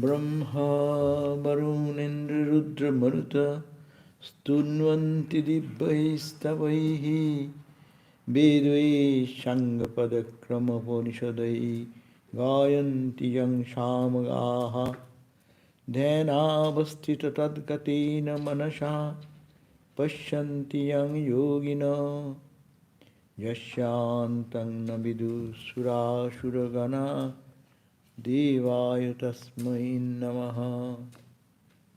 Brahma Varunendra Rudra Maruta Stunvanti Dibbaistavaihi Vedve Shangapada Krama Porishadai Gayanti Yang Shamagaha Dhanavastita Tadgatina Manasha Pashyanti Yang Yogina Yashantang Nabidu Sura Shuragana Devaya Tasmai Namaha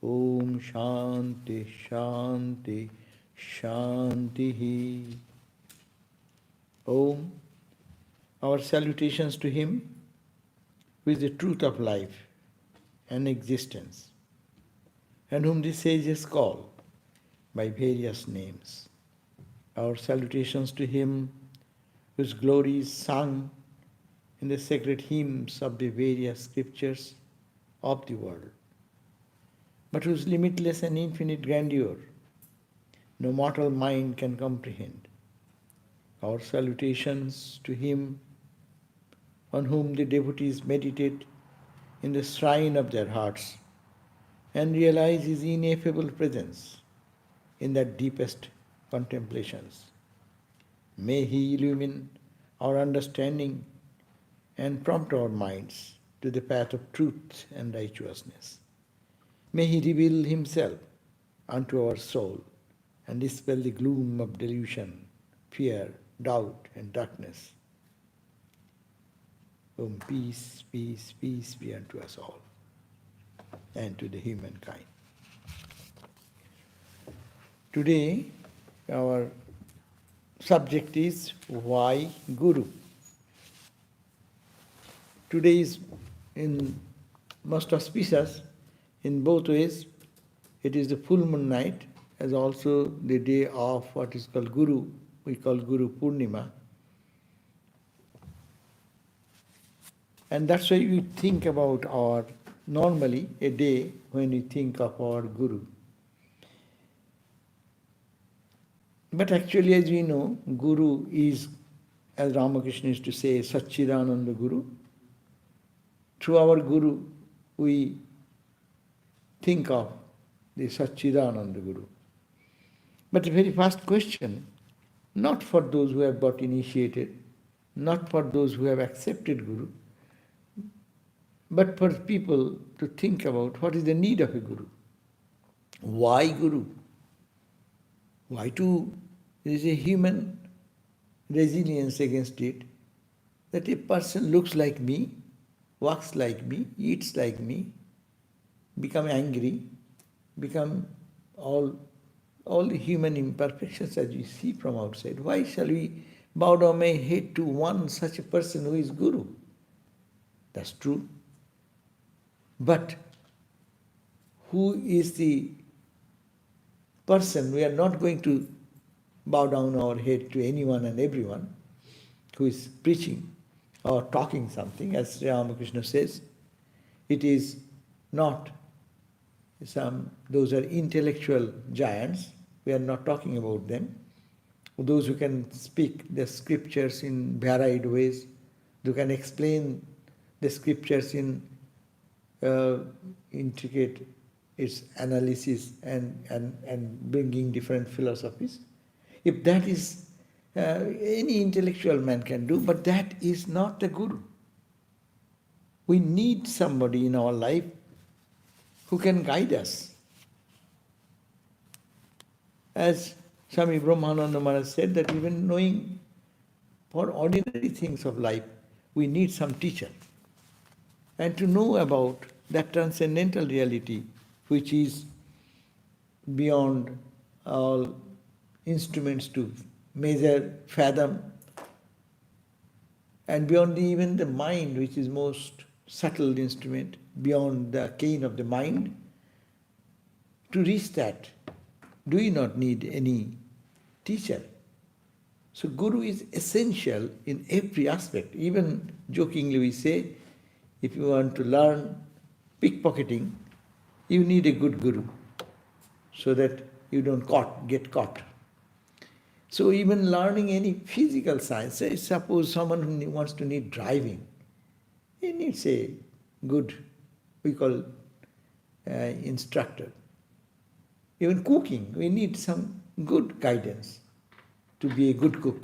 Om Shanti Shanti Shantihi. Om. Our salutations to Him who is the truth of life and existence, and whom the sages call by various names. Our salutations to Him whose glory is sung in the sacred hymns of the various scriptures of the world, but whose limitless and infinite grandeur no mortal mind can comprehend. Our salutations to Him on whom the devotees meditate in the shrine of their hearts and realize His ineffable presence in their deepest contemplations. May He illumine our understanding and prompt our minds to the path of truth and righteousness. May He reveal Himself unto our soul and dispel the gloom of delusion, fear, doubt, and darkness. Om, peace, peace, peace be unto us all and to the humankind. Today, our subject is why Guru. Today is in most auspicious in both ways. It is the full moon night, as also the day of what is called Guru, we call Guru Purnima. And that's why we think about normally a day when we think of our Guru. But actually, as we know, Guru is, as Ramakrishna used to say, Satchidananda Guru. Through our Guru, we think of the Satchidananda Guru. But the very first question, not for those who have got initiated, not for those who have accepted Guru, but for people to think about what is the need of a Guru. Why Guru? Why to? There is a human resilience against it, that a person looks like me, walks like me, eats like me, become angry, become all the human imperfections as we see from outside. Why shall we bow down my head to one such a person who is Guru? That's true. But who is the person? We are not going to bow down our head to anyone and everyone who is preaching or talking something. As Sri Ramakrishna says, it is not those are intellectual giants. We are not talking about them. Those who can speak the scriptures in varied ways, who can explain the scriptures in intricate its analysis and bringing different philosophies. If that is any intellectual man can do, but that is not the Guru. We need somebody in our life who can guide us. As Swami Brahmananda Maharaj said, that even knowing for ordinary things of life, we need some teacher. And to know about that transcendental reality which is beyond all instruments to measure, fathom, and beyond even the mind, which is most subtle instrument, beyond the ken of the mind. To reach that, do we not need any teacher? So Guru is essential in every aspect. Even jokingly we say, if you want to learn pickpocketing, you need a good Guru so that you don't get caught. So even learning any physical science, say suppose someone who wants to need driving, he needs a good we call instructor. Even cooking, we need some good guidance to be a good cook.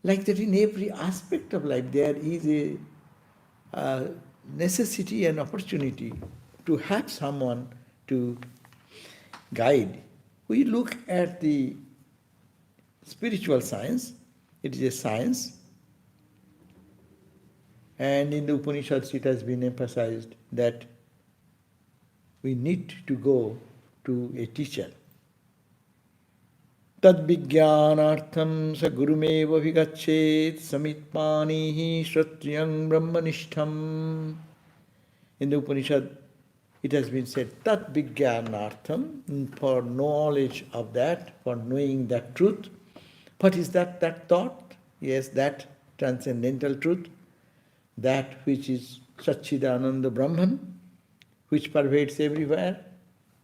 Like that in every aspect of life, there is a necessity and opportunity to have someone to guide. We look at the spiritual science, it is a science, and in the Upanishads it has been emphasized that we need to go to a teacher. Tad vijnanartham sa gurumeva vigachet samitpanihi shratriyam brahmanishtham. In the Upanishad, it has been said, tat vijnanartham, for knowledge of that, for knowing that truth. What is that thought? Yes, that transcendental truth, that which is Satchidananda Brahman, which pervades everywhere,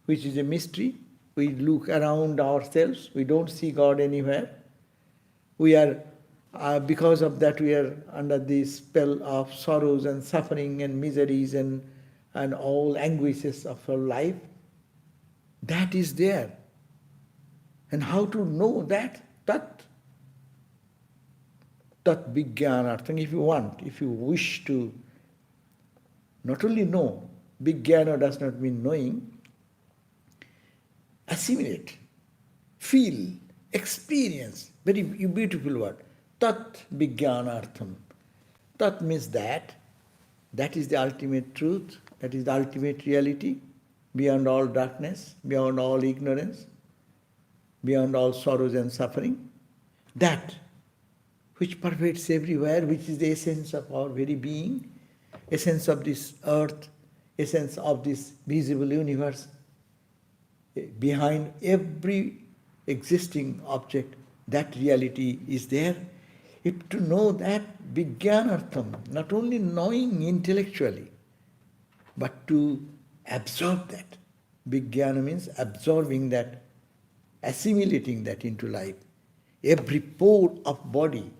which is a mystery. We look around ourselves, we don't see God anywhere. We are, because of that, we are under the spell of sorrows and suffering and miseries and all anguishes of our life. That is there. And how to know that? Tat vijnanartham. If you want, if you wish to not only know, vijnana does not mean knowing, assimilate, feel, experience. Very beautiful word. Tat vijnanartham. Tat means that. That is the ultimate truth. That is the ultimate reality. Beyond all darkness, beyond all ignorance, beyond all sorrows and suffering. That which pervades everywhere, which is the essence of our very being, essence of this earth, essence of this visible universe. Behind every existing object, that reality is there. If to know that, vijnanartham, not only knowing intellectually, but to absorb that. Vijnana means absorbing that, assimilating that into life. Every pore of body,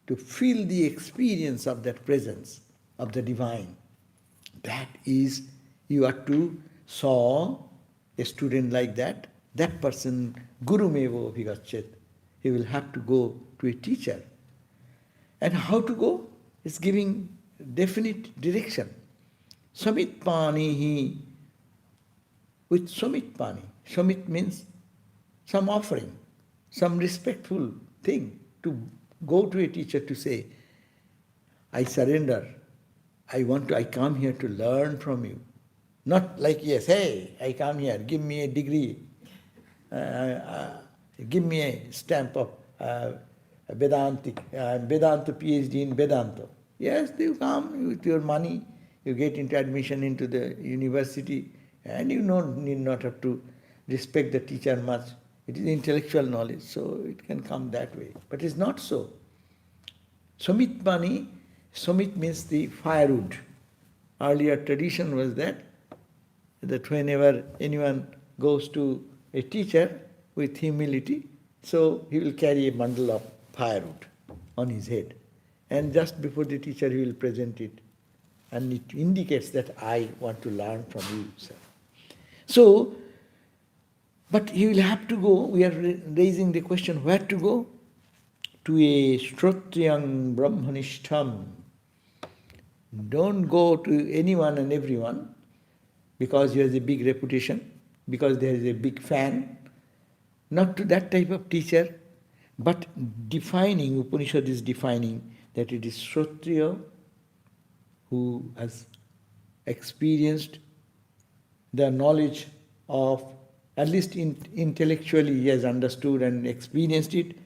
to feel the experience of that presence of the divine. That is, you are to saw a student like that, that person, gurumevo vigachet, he will have to go to a teacher. And how to go? It's giving definite direction. Samitpanihi, with samitpani. Samit means some offering, some respectful thing, to go to a teacher to say, I surrender, I come here to learn from you. Not like, yes, hey, I come here, give me a degree, give me a stamp of Vedanta PhD in Vedanta. Yes, you come with your money, you get into admission into the university, and you need not have to respect the teacher much. It is intellectual knowledge, so it can come that way. But it's not so. Samitpani, samit means the firewood. Earlier tradition was that whenever anyone goes to a teacher with humility, so he will carry a bundle of firewood on his head. And just before the teacher, he will present it. And it indicates that I want to learn from you, sir. So, but he will have to go, we are raising the question, where to go? To a Shrotriyam Brahmanishtham. Don't go to anyone and everyone because he has a big reputation, because there is a big fan. Not to that type of teacher, but defining, Upanishad is defining that it is Shrotriya who has experienced the knowledge of, at least intellectually he has understood and experienced it,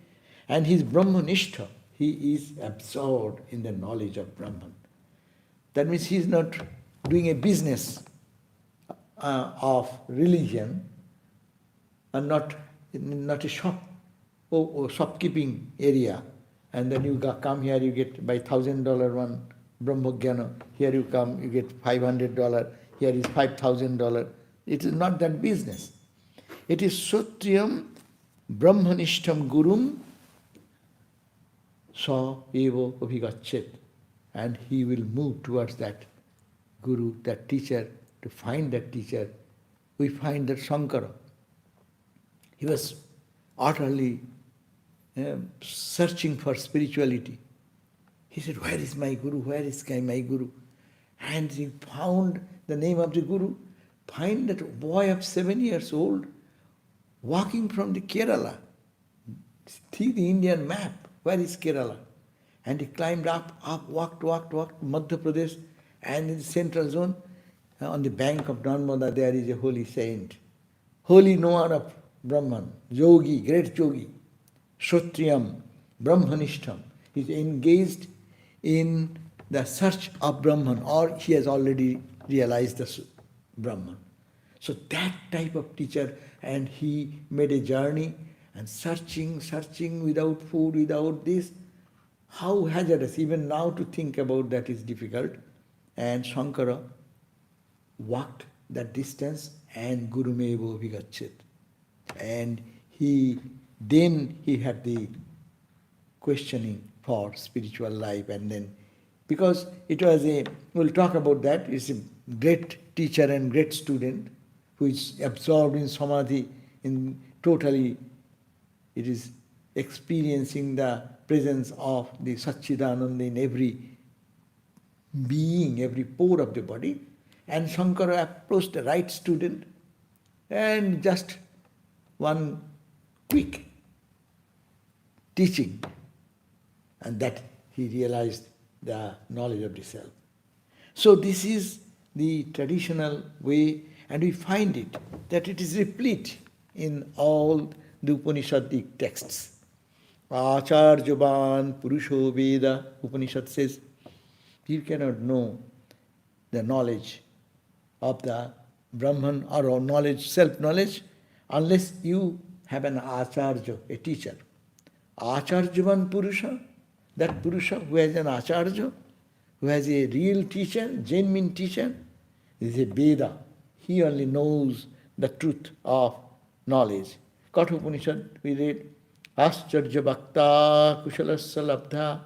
and he is Brahmanishta, he is absorbed in the knowledge of Brahman. That means he is not doing a business of religion, and not a shop or shopkeeping area, and then you come here, you get by $1,000 one Brahmagyana, here you come, you get $500, here is $5,000. It is not that business. It is Sutriyam Brahmanishtam Gurum Sa Evo Abhigachet, and he will move towards that Guru, that teacher, to find that teacher, we find that Shankara, he was utterly searching for spirituality. He said, where is my Guru? Where is my Guru? And he found the name of the Guru. Find that boy of 7 years old walking from the Kerala. See the Indian map. Where is Kerala? And he climbed up, walked, Madhya Pradesh, and in the central zone, on the bank of Narmada, there is a holy saint. Holy knower of Brahman, yogi, great yogi, Shotriyam, Brahmanishtam. He is engaged in the search of Brahman, or he has already realized the Brahman. So that type of teacher, and he made a journey and searching without food, without this. How hazardous, even now to think about that is difficult. And Shankara walked that distance, and Guru Mevo Vigacchit. And then he had the questioning for spiritual life, and then, because it was we'll talk about that, it's a great teacher and great student who is absorbed in samadhi, in totally, it is experiencing the presence of the Satchidananda in every being, every pore of the body. And Shankara approached the right student, and just one quick teaching, and that he realized the knowledge of the self. So this is the traditional way, and we find it, that it is replete in all the Upanishadic texts. Acharyavan Purusho Veda, Upanishad says, you cannot know the knowledge of the Brahman or knowledge, self-knowledge, unless you have an Acharya, a teacher. Acharyavan Purusha, that Purusha who has an Acharya, who has a real teacher, genuine teacher, is a Veda. He only knows the truth of knowledge. Katha Upanishad, we read, Ascharya Bhakta Kushalasya Labdha.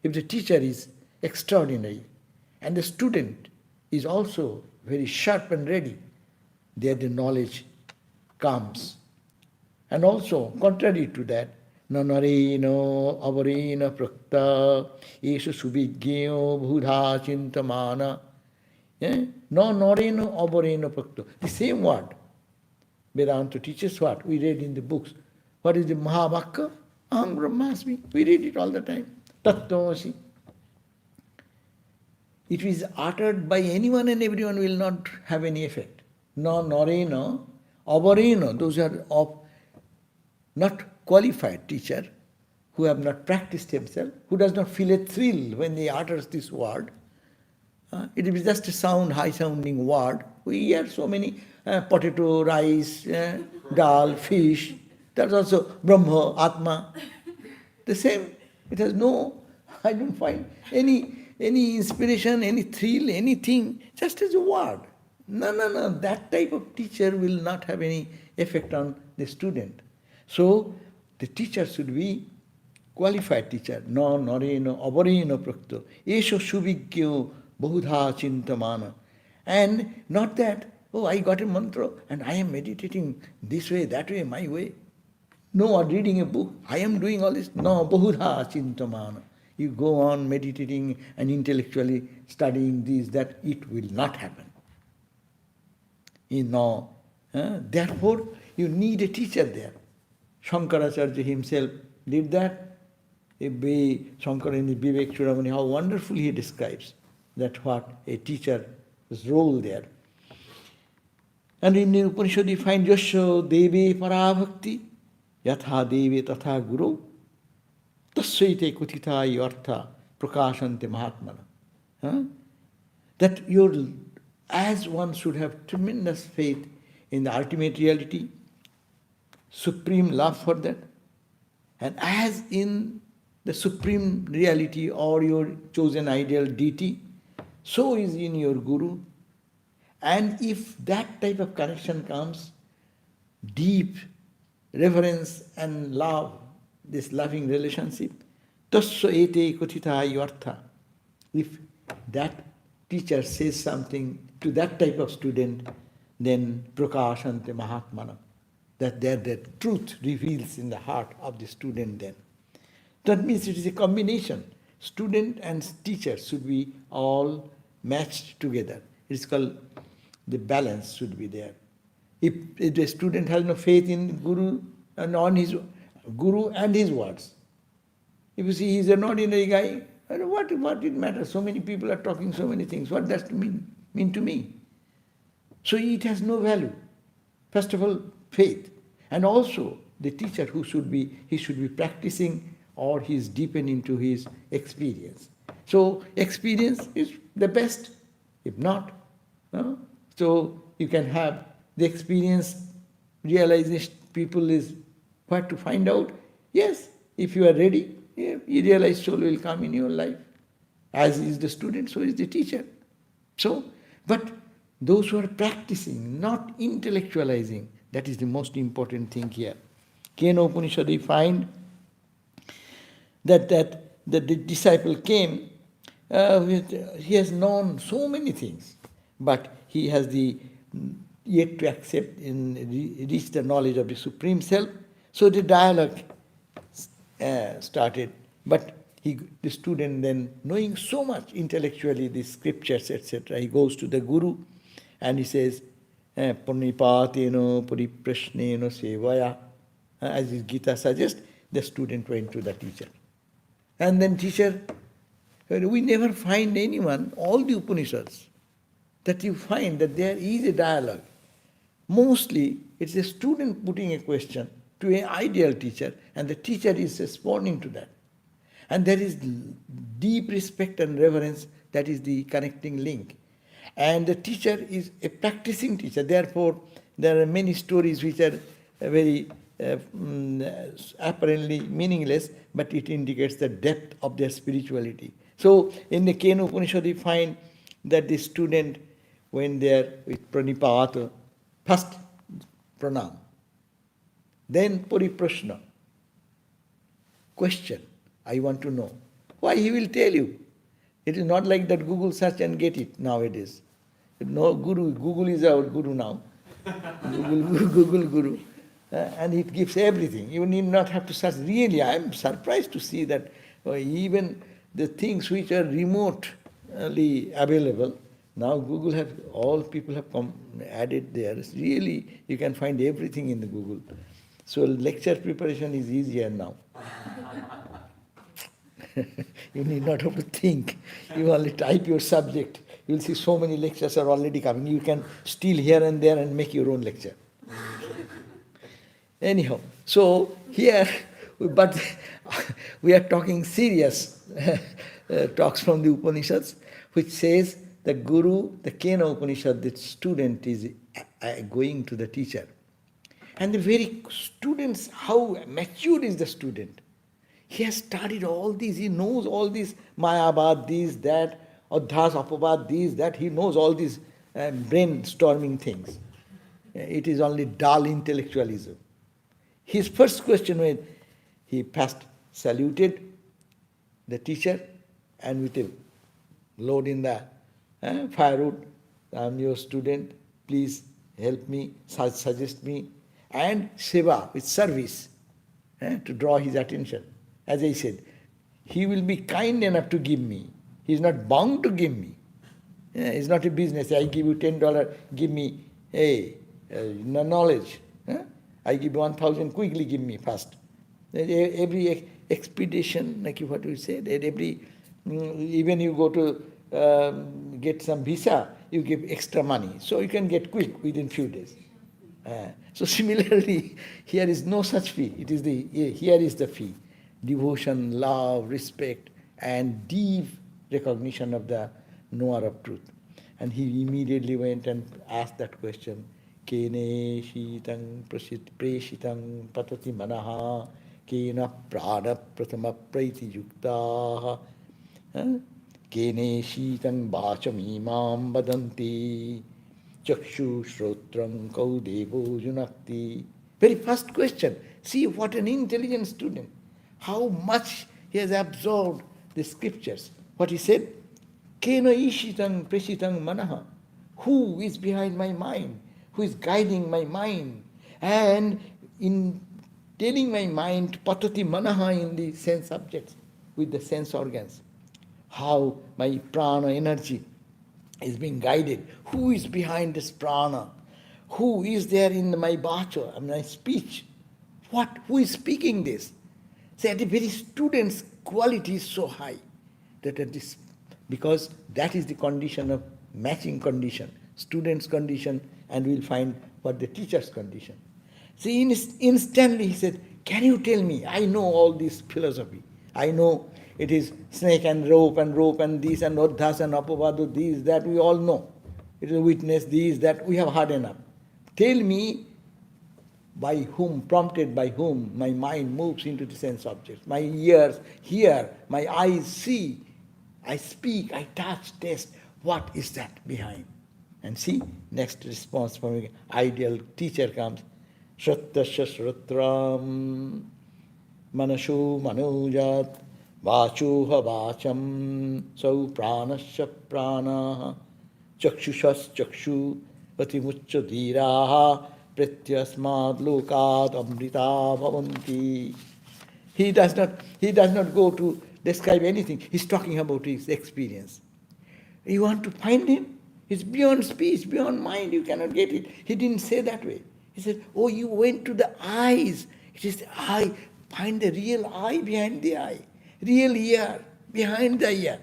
If the teacher is extraordinary and the student is also very sharp and ready, there the knowledge comes. And also, contrary to that, na nareno avarena prakta esha subhigyo bhudha chintamana. No nareno avarena prakta. The same word. Vedanta teaches what? We read in the books. What is the Mahavakya? Aham Brahmasmi. We read it all the time. Tattvamasi. If it is uttered by anyone and everyone, will not have any effect. No narena, avarena, those are of not qualified teacher, who have not practiced himself, who does not feel a thrill when he utters this word. It is just a sound, high-sounding word. We hear so many potato, rice, dal, fish. That's also Brahma, Atma. The same. It has no, I don't find any inspiration, any thrill, anything, just as a word. No. That type of teacher will not have any effect on the student. So, the teacher should be qualified teacher. No, nareno, avareno prakto. Esho subhigyo bahudha chintamana. And not that, oh, I got a mantra and I am meditating this way, that way, my way. No, or reading a book, I am doing all this. No, bahudha chintamana. You go on meditating and intellectually studying this, that, it will not happen. Therefore, you need a teacher there. Shankaracharya himself did that. Shankara in the Vivek Chudamani, how wonderfully he describes that what a teacher's role there. And in the Upanishad you find Yasya Deve Parabhakti, Yatha Deve Tatha Guru, Tasyaite Kutita Yartha Prakashante Mahatmana. That as one should have tremendous faith in the ultimate reality, supreme love for that, and as in the supreme reality or your chosen ideal deity, so is in your Guru. And if that type of connection comes, deep reverence and love, this loving relationship, tasya ete kuthita yartha, if that teacher says something to that type of student, then prakashante mahatmana, that the truth reveals in the heart of the student then. That means it is a combination. Student and teacher should be all matched together. It's called the balance should be there. If the student has no faith in Guru and on his Guru and his words, if you see he is an ordinary guy, what it matters? So many people are talking so many things. What does it mean to me? So it has no value. First of all, faith. And also the teacher he should be practicing, or he is deepened into his experience. So experience is the best. If not, no? So you can have the experience, realization people is what to find out. Yes, if you are ready, you realize soul will come in your life. As is the student, so is the teacher. So, but those who are practicing, not intellectualizing, that is the most important thing here. Kena Upanishad, we find that the disciple came, he has known so many things, but he has yet to accept and reach the knowledge of the Supreme Self. So the dialogue started, but the student then, knowing so much intellectually the scriptures, etc., he goes to the Guru and he says, Purnipateno puriprashneno sevaya. As his Gita suggests, the student went to the teacher. And then teacher, we never find anyone, all the Upanishads, that you find that there is a dialogue. Mostly, it's a student putting a question to an ideal teacher, and the teacher is responding to that. And there is deep respect and reverence, that is the connecting link. And the teacher is a practicing teacher. Therefore, there are many stories which are very apparently meaningless, but it indicates the depth of their spirituality. So, in the Kena Upanishad, we find that the student went there with pranipata, first pranam, then pariprashna, question, I want to know. Why? He will tell you. It is not like that Google search and get it nowadays. No Guru, Google is our Guru now. Google Guru. And it gives everything. You need not have to search. Really, I am surprised to see that even the things which are remotely available, now Google have, all people have added there. Really, you can find everything in the Google. So lecture preparation is easier now. You need not have to think. You only type your subject. You will see so many lectures are already coming. You can steal here and there and make your own lecture. Anyhow, so here, but we are talking serious talks from the Upanishads, which says the Guru, the Kena Upanishad, the student is going to the teacher. And the very students, how mature is the student? He has studied all these, he knows all these Mayabad, this, that, Adhas, Apabad, this, that, he knows all these brainstorming things. It is only dull intellectualism. His first question when he first saluted the teacher and with a load in the firewood, I am your student, please help me, suggest me, and seva, with service, to draw his attention. As I said, he will be kind enough to give me. He is not bound to give me. It's not a business. I give you $10, give me knowledge. I give 1,000, quickly give me first. Every expedition, like what we said, even you go to get some visa, you give extra money. So you can get quick within few days. So similarly, here is no such fee. It is here is the fee. Devotion, love, respect, and deep recognition of the knower of truth. And he immediately went and asked that question, Kene shitang preshitang patati manaha kena prana pratama praiti yuktaha kene shitang bacham imam badanti chakshu shrotrang kau devo junakti. Very first question. See what an intelligent student. How much he has absorbed the scriptures. What he said? Kena ishitang presitang manaha. Who is behind my mind? Who is guiding my mind? And in telling my mind, patati manaha in the sense objects, with the sense organs, how my prana energy is being guided. Who is behind this prana? Who is there in my bacha, my speech? What? Who is speaking this? Say, at the very student's quality is so high that at this, because that is the condition of matching condition, student's condition, and we'll find what the teacher's condition. See, instantly he said, can you tell me? I know all this philosophy. I know it is snake and rope and this and odhas and apavadu, this, that we all know. It is witness, this, that we have heard enough. Tell me by whom, prompted by whom, my mind moves into the sense objects. My ears hear, my eyes see, I speak, I touch, taste. What is that behind? And see, next response from an ideal teacher comes. Shrattasya shrutram, manashu manujat, vachuha vacham, sau pranasya pranaha, chakshushas chakshu, patimucha dhiraha, pratyasmad lokat amrita bhavanti. He does not go to describe anything. He's talking about his experience. You want to find him? It's beyond speech, beyond mind. You cannot get it. He didn't say that way. He said, oh, you went to the eyes. It is the eye. Find the real eye behind the eye. Real ear behind the ear.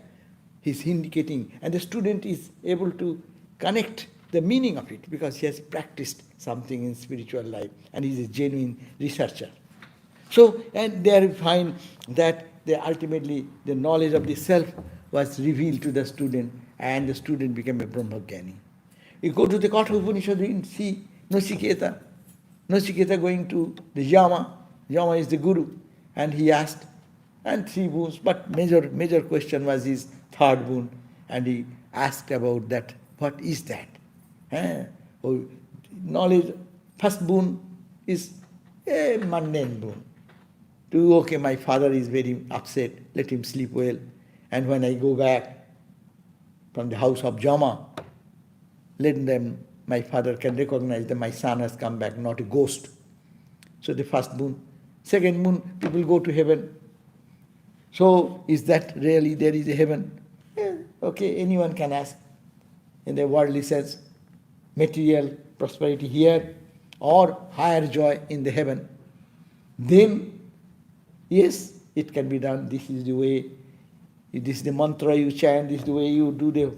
He's indicating. And the student is able to connect the meaning of it because he has practiced something in spiritual life and he's a genuine researcher. So, and there we find that ultimately the knowledge of the self was revealed to the student and the student became a Brahmagyani. You go to the Katha Upanishad and see Nachiketa going to the Yama is the Guru, and he asked, and 3 boons, but major question was his 3rd boon, and he asked about that, what is that? Oh, knowledge, 1st boon is a mundane boon. Okay, my father is very upset, let him sleep well. And when I go back from the house of Jama, let them, my father can recognize that my son has come back, not a ghost. So the 1st boon. 2nd boon, people go to heaven. So is that really there is a heaven? Okay, anyone can ask in the worldly sense, material prosperity here or higher joy in the heaven. Then, yes, it can be done. This is the way, this is the mantra you chant, this is the way you do the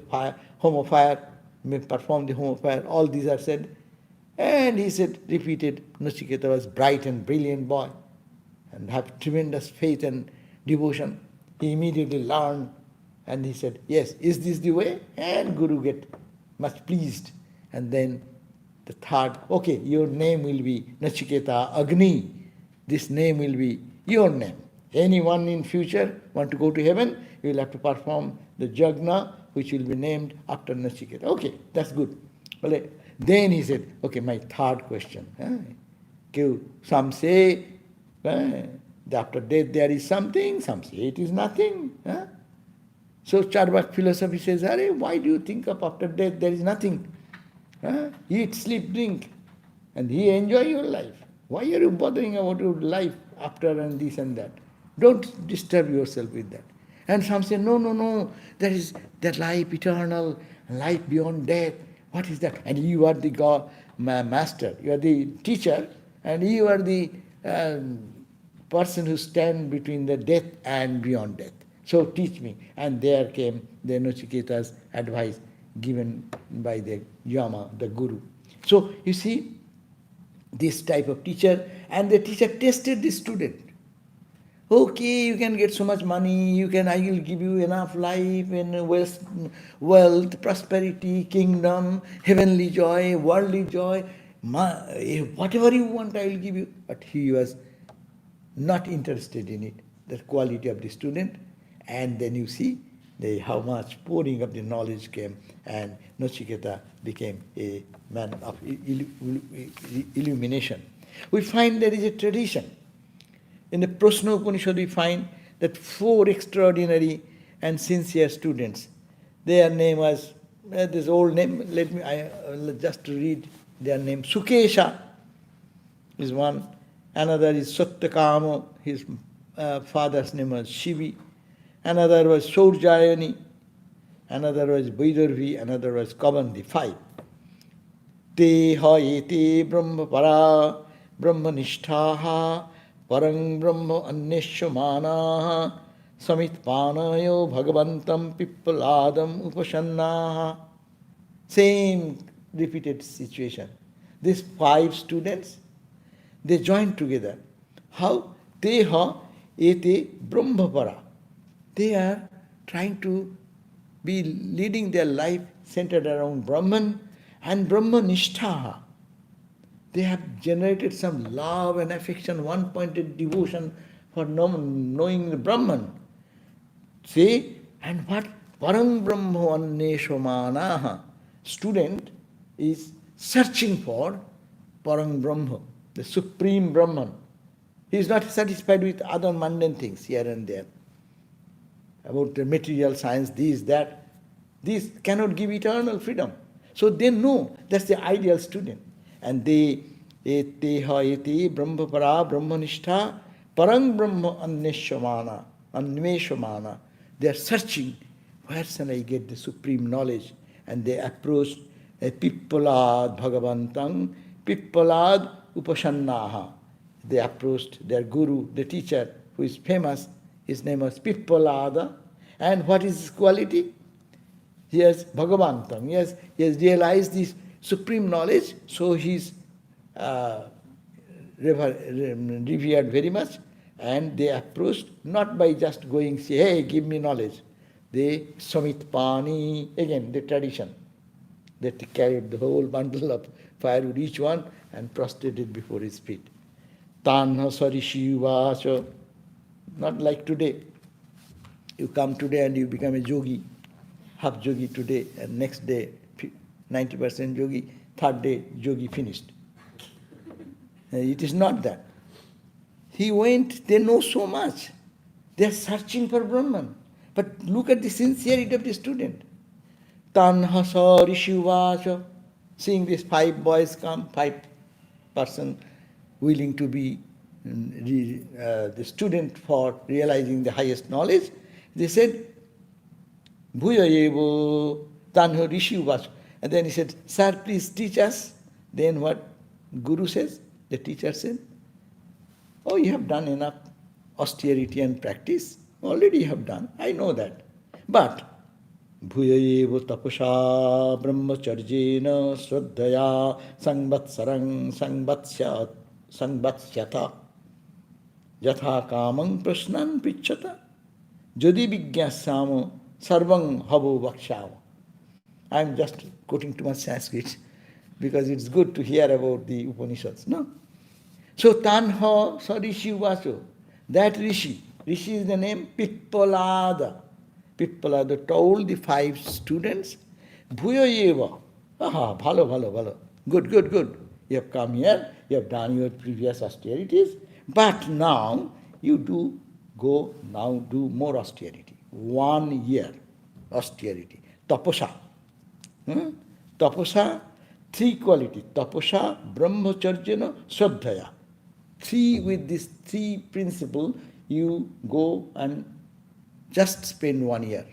home of fire, perform the home of fire. All these are said. And he said, repeated, Nachiketa was bright and brilliant boy and have tremendous faith and devotion. He immediately learned and he said, yes, is this the way? And Guru get much pleased. And then the 3rd, okay, your name will be Nachiketa Agni. This name will be your name. Anyone in future want to go to heaven, you will have to perform the Jagna, which will be named after Nachiketa. Okay, that's good. Well, then he said, okay, my 3rd question. Some say that after death there is something, some say it is nothing. So Charvak philosophy says, why do you think of after death there is nothing? Eat, sleep, drink, and he enjoy your life. Why are you bothering about your life after and this and that? Don't disturb yourself with that. And some say, no, there is that life eternal, life beyond death. What is that? And you are the God, master, you are the teacher, and you are the person who stands between the death and beyond death. So teach me. And there came the Nachiketa's advice given by the Yama, the Guru. So you see, this type of teacher, and the teacher tested the student. Okay, you can get so much money, I will give you enough life and wealth, prosperity, kingdom, heavenly joy, worldly joy, whatever you want I will give you. But he was not interested in it, the quality of the student. And then you see how much pouring of the knowledge came, and Nachiketa became a man of illumination. We find there is a tradition. In the Prashna Upanishad we find that 4 extraordinary and sincere students, Their name was, this old name, just to read their name. Sukesha is one. Another is Satyakama, his father's name was Shivi. Another was Saurjayani. Another was Vaidurvi. Another was Kabandi. 5. Te ha ete brahma para brahma nishthaha parang brahma anneshwamanaha samitpanayo bhagavantam pippaladam upashannaha. Same repeated situation. These 5 students, they joined together. How? Teha ete brahmapara. They are trying to be leading their life centered around Brahman and Brahma nishthaha. They have generated some love and affection, one-pointed devotion for knowing the Brahman. See, and what? Parang Brahma anneshwamanaha. Student is searching for Parang Brahma, the Supreme Brahman. He is not satisfied with other mundane things here and there. About the material science, this, that. These cannot give eternal freedom. So they know that's the ideal student. And they, eteha eti brahma para brahmanishtha parang brahma anneshwamana. They are searching, where shall I get the supreme knowledge? And they approached a Pippalad Bhagavantang, Pippalad Upashannaha. They approached their guru, the teacher, who is famous. His name was Pippalada. And what is his quality? He has Bhagavantam. He has realized this supreme knowledge, so he is revered very much. And they approached not by just going, say, hey, give me knowledge. They Samitpani, again the tradition. They carried the whole bundle of firewood, each one, and prostrated before his feet. Tanha Sarishivasa. Not like today. You come today and you become a yogi, half yogi today, and next day 90% yogi, third day yogi finished. It is not that. He went, they know so much. They are searching for Brahman. But look at the sincerity of the student. Tanha Sarishivasa. Seeing these 5 boys come, 5 person willing to be the student for realizing the highest knowledge, they said, Bhuya evo tanha rishivas. And then he said, sir, please teach us. Then what Guru says, the teacher said, oh, you have done enough austerity and practice. Already you have done. I know that. But Bhuya evo tapasha brahmacharjena sraddhaya sangvatsarang sangvatsyata yatha kamang prasnan pichata jadi vigyasamo sarvang havo vakshava. I am just quoting too much Sanskrit because it's good to hear about the Upanishads, no? So Tanha Sarishivaso, that Rishi is the name Pippalada. Pippalada told the 5 students, Bhuya eva. Aha, bhalo. Good. You have come here, you have done your previous austerities, but now you do more austerity. 1 year austerity. Tapasa. Tapasa, 3 qualities. Tapasa, brahmacharjana, swadhyaya. 3, with this 3 principle, you go and just spend 1 year.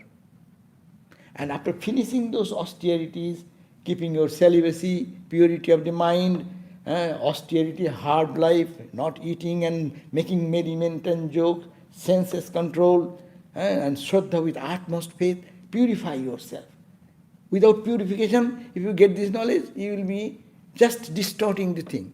And after finishing those austerities, keeping your celibacy, purity of the mind, austerity, hard life, not eating and making merriment and joke, senses control, and Shraddha with utmost faith, purify yourself. Without purification, if you get this knowledge, you will be just distorting the thing.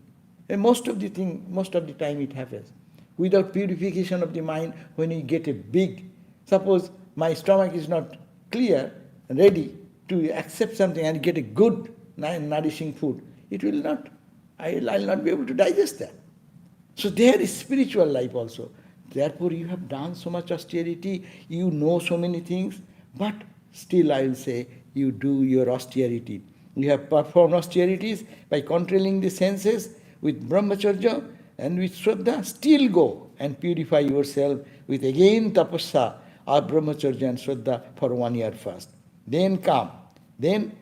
And most of the time it happens. Without purification of the mind, when you get a big, suppose my stomach is not clear, ready to accept something and get a good, nourishing food, it will not, I'll not be able to digest that. So there is spiritual life also. Therefore you have done so much austerity, you know so many things, but still I will say, you do your austerity. You have performed austerities by controlling the senses with brahmacharya and with shraddha, still go and purify yourself with again tapasya or brahmacharya and shraddha for 1 year first. then come. Then,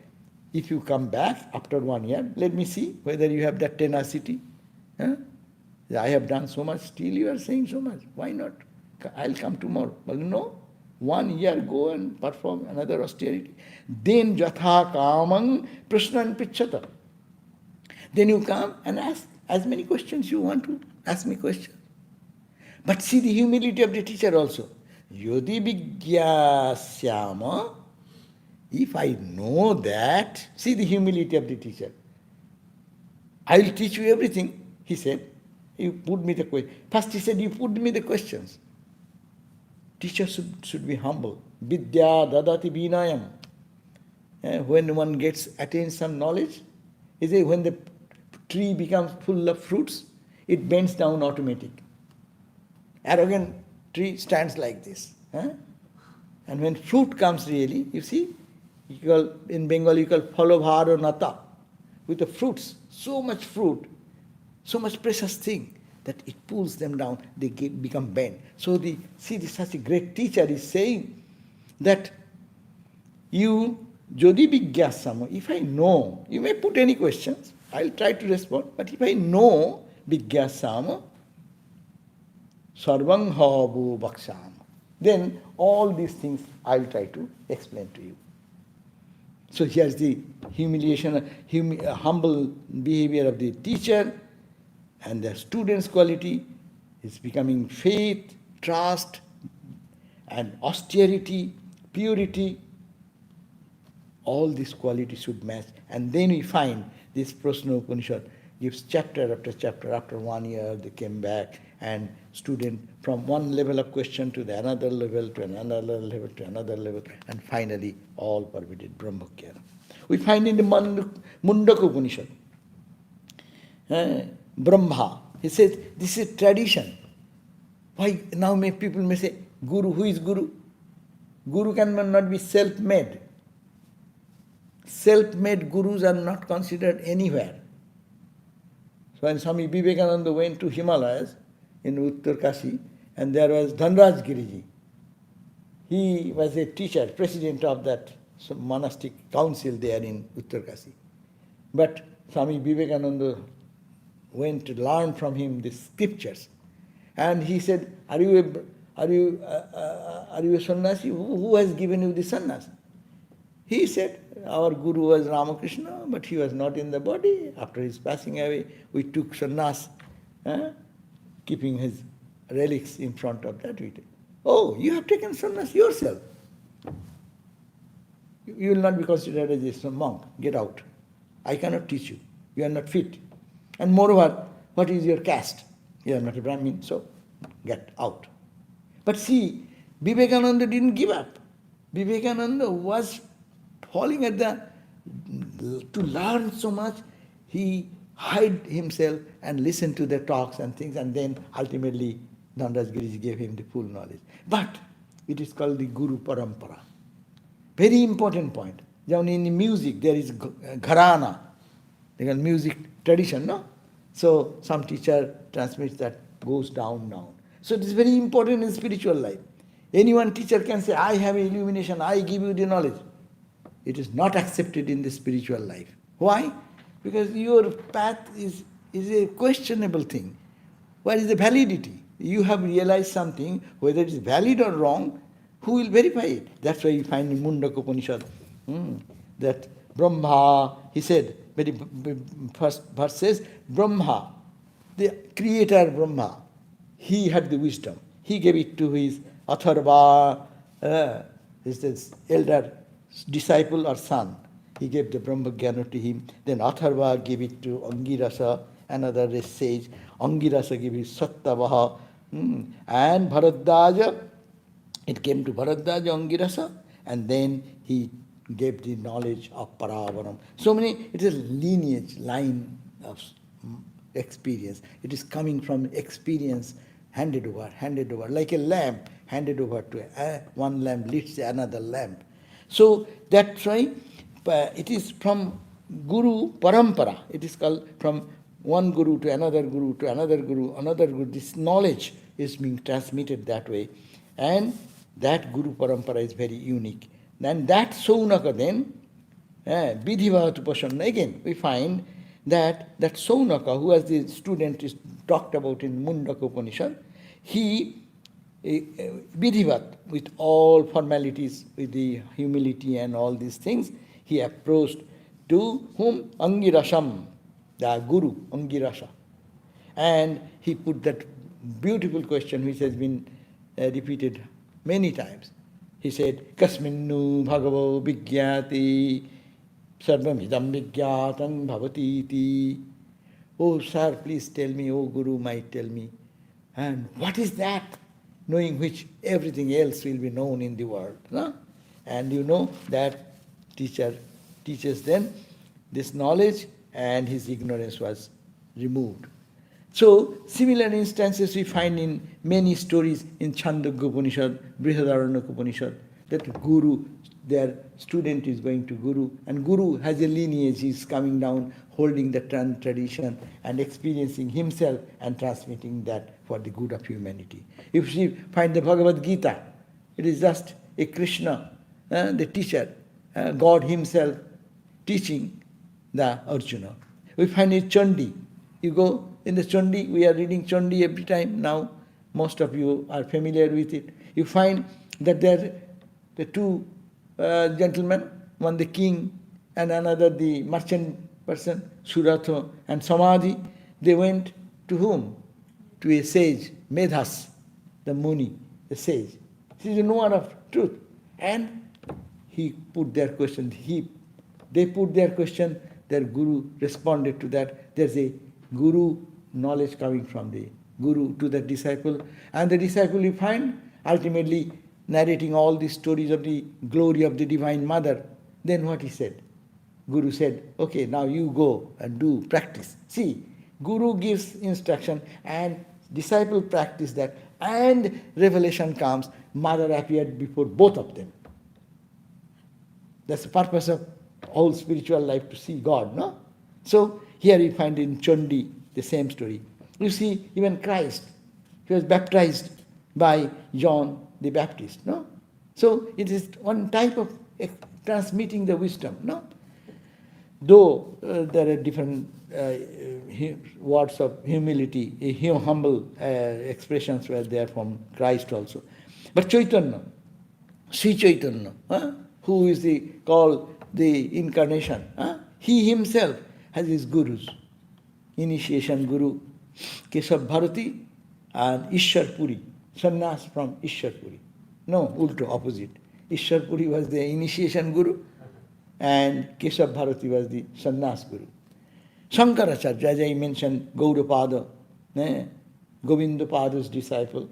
if you come back after 1 year, let me see whether you have that tenacity. Huh? I have done so much, still you are saying so much. Why not? I'll come tomorrow. Well, no. 1 year go and perform another austerity. Then jatha kamang prashnan pichata. Then you come and ask as many questions you want to ask me questions. But see the humility of the teacher also. Yodi vigyasyama, if I know that, see the humility of the teacher. I will teach you everything, he said. You put me the question. First he said, you put me the questions. Teacher should be humble. Vidya dadati vinayam. When one attains some knowledge, is it when the tree becomes full of fruits, it bends down automatic. Arrogant tree stands like this. And when fruit comes really, you see, in Bengal you call phalobharo nata. With the fruits, so much fruit, so much precious thing, that it pulls them down, they become bent. So such a great teacher is saying that you, jodi vigyasama, if I know, you may put any questions, I'll try to respond, but if I know vigyasama, sarvang havu bhaksham, then all these things I'll try to explain to you. So here's the humble behavior of the teacher, and the student's quality is becoming faith, trust, and austerity, purity. All these qualities should match. And then we find this Prasna Upanishad gives chapter after chapter. After 1 year, they came back, and student from one level of question to the another level, to another level, to another level, and finally all pervaded Brahmajnana. We find in the Mundaka Upanishad, Brahma, he says, this is tradition. Why now people may say, Guru, who is Guru? Guru cannot be self-made. Self-made gurus are not considered anywhere. So when Swami Vivekananda went to Himalayas, in Uttar Kashi, and there was Dhanraj Giriji. He was a teacher, president of that monastic council there in Uttar Kashi. But Swami Vivekananda went to learn from him the scriptures. And he said, are you a sannyasi? Who has given you the sannyas? He said, our Guru was Ramakrishna, but he was not in the body. After his passing away, we took sannyas, keeping his relics in front of that. Oh, you have taken sannyas yourself. You will not be considered as a monk. Get out. I cannot teach you. You are not fit. And moreover, what is your caste? You are not a Brahmin, so get out. But see, Vivekananda didn't give up. Vivekananda was falling at to learn so much, he hid himself and listened to their talks and things, and then ultimately Dhanraj Giriji gave him the full knowledge. But it is called the Guru Parampara. Very important point. In music, there is gharana. They call music tradition, no? So some teacher transmits that, goes down. So it is very important in spiritual life. Anyone teacher can say, I have illumination, I give you the knowledge. It is not accepted in the spiritual life. Why? Because your path is a questionable thing. What is the validity? You have realized something, whether it is valid or wrong, who will verify it? That's why you find in Mundaka Upanishad that Brahma, he said, very first verse says, Brahma, the creator Brahma, he had the wisdom. He gave it to his Atharva, his elder disciple or son. He gave the Brahma Jnana to him. Then Atharva gave it to Angirasa, another sage. Angirasa gave it Sattavaha. And Bharadwaja, it came to Bharadwaja, Angirasa, and then he gave the knowledge of Paravaram. So many, it is lineage, line of experience. It is coming from experience, handed over, like a lamp handed over to one lamp leads another lamp. So that's why it is from Guru Parampara. It is called from one Guru to another Guru to another Guru, another Guru. This knowledge is being transmitted that way. And that Guru Parampara is very unique. Then that Saunaka then, Vidhivatu Pasanna, again we find that Saunaka, who was the student is talked about in Mundaka Upanishad, he, Vidhivat, with all formalities, with the humility and all these things, he approached to whom? Angirasam, the Guru, Angirasa. And he put that beautiful question which has been repeated many times. He said, Kasminnu bhagavo vigyati sarvamidam vigyatam bhavati iti. Oh sir, please tell me, oh Guru might tell me. And what is that? Knowing which everything else will be known in the world. No? And you know that teacher teaches then this knowledge and his ignorance was removed. So, similar instances we find in many stories in Chandogya Upanishad, Brihadaranyaka Upanishad, that Guru, their student is going to Guru, and Guru has a lineage, he is coming down, holding the tradition and experiencing himself and transmitting that for the good of humanity. If we find the Bhagavad Gita, it is just a Krishna, the teacher, God himself teaching the Arjuna. We find it Chandi. You go in the Chandi, we are reading Chandi every time now. Most of you are familiar with it. You find that there are the two gentlemen, one the king and another the merchant person, Suratha and Samadhi. They went to whom? To a sage, Medhas, the Muni, the sage. He is a knower of truth. And he put their question. They put their question, their Guru responded to that. There's a Guru knowledge coming from the Guru to the disciple. And the disciple you find ultimately narrating all these stories of the glory of the Divine Mother. Then what he said? Guru said, okay, now you go and do practice. See, Guru gives instruction and disciple practice that, and revelation comes. Mother appeared before both of them. That's the purpose of whole spiritual life, to see God, no? So here you find in Chandi the same story. You see, even Christ, he was baptized by John the Baptist, no? So it is one type of transmitting the wisdom, no? Though there are different words of humility, humble expressions were there from Christ also. But Chaitanya, Sri Chaitanya, who is called the incarnation, he himself has his gurus. Initiation Guru, Keshav Bharati and Ishwar Puri, sannyas from Ishwar Puri. No, ulto, opposite. Ishwar Puri was the initiation Guru and Keshav Bharati was the sannyas Guru. Shankaracharya, as I mentioned, Gaudapada, Govindapada's disciple.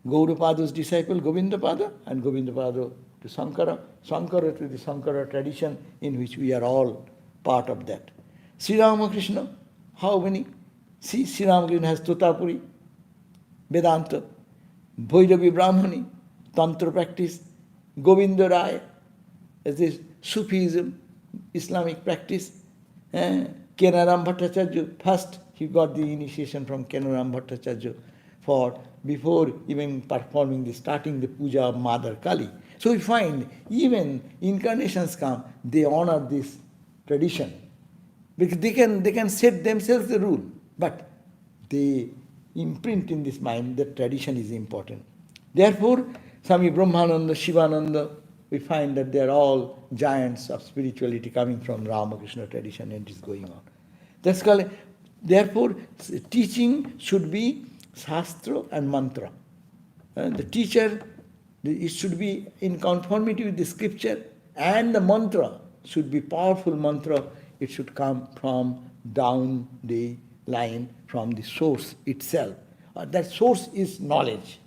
Gaudapada's disciple, Govindapada, and Govindapada to Sankara. Sankara to the Sankara tradition in which we are all part of that. Sri Ramakrishna, how many? See, Sri Ramakrishna has Totapuri, Vedanta, Bhairavi Brahmani, Tantra practice, Govinda Rai, as this Sufism, Islamic practice. Kenaram Bhattacharya, first he got the initiation from Kenaram Bhattacharya for before even performing starting the puja of Mother Kali. So we find even incarnations come, they honor this tradition. Because they can set themselves the rule, but they imprint in this mind that tradition is important. Therefore, Swami Brahmananda, Shivananda, we find that they are all giants of spirituality coming from Ramakrishna tradition, and it is going on. That's called, therefore, teaching should be Shastra and Mantra. The teacher, it should be in conformity with the scripture, and the mantra should be powerful mantra. It should come from down the line, from the source itself. That source is knowledge.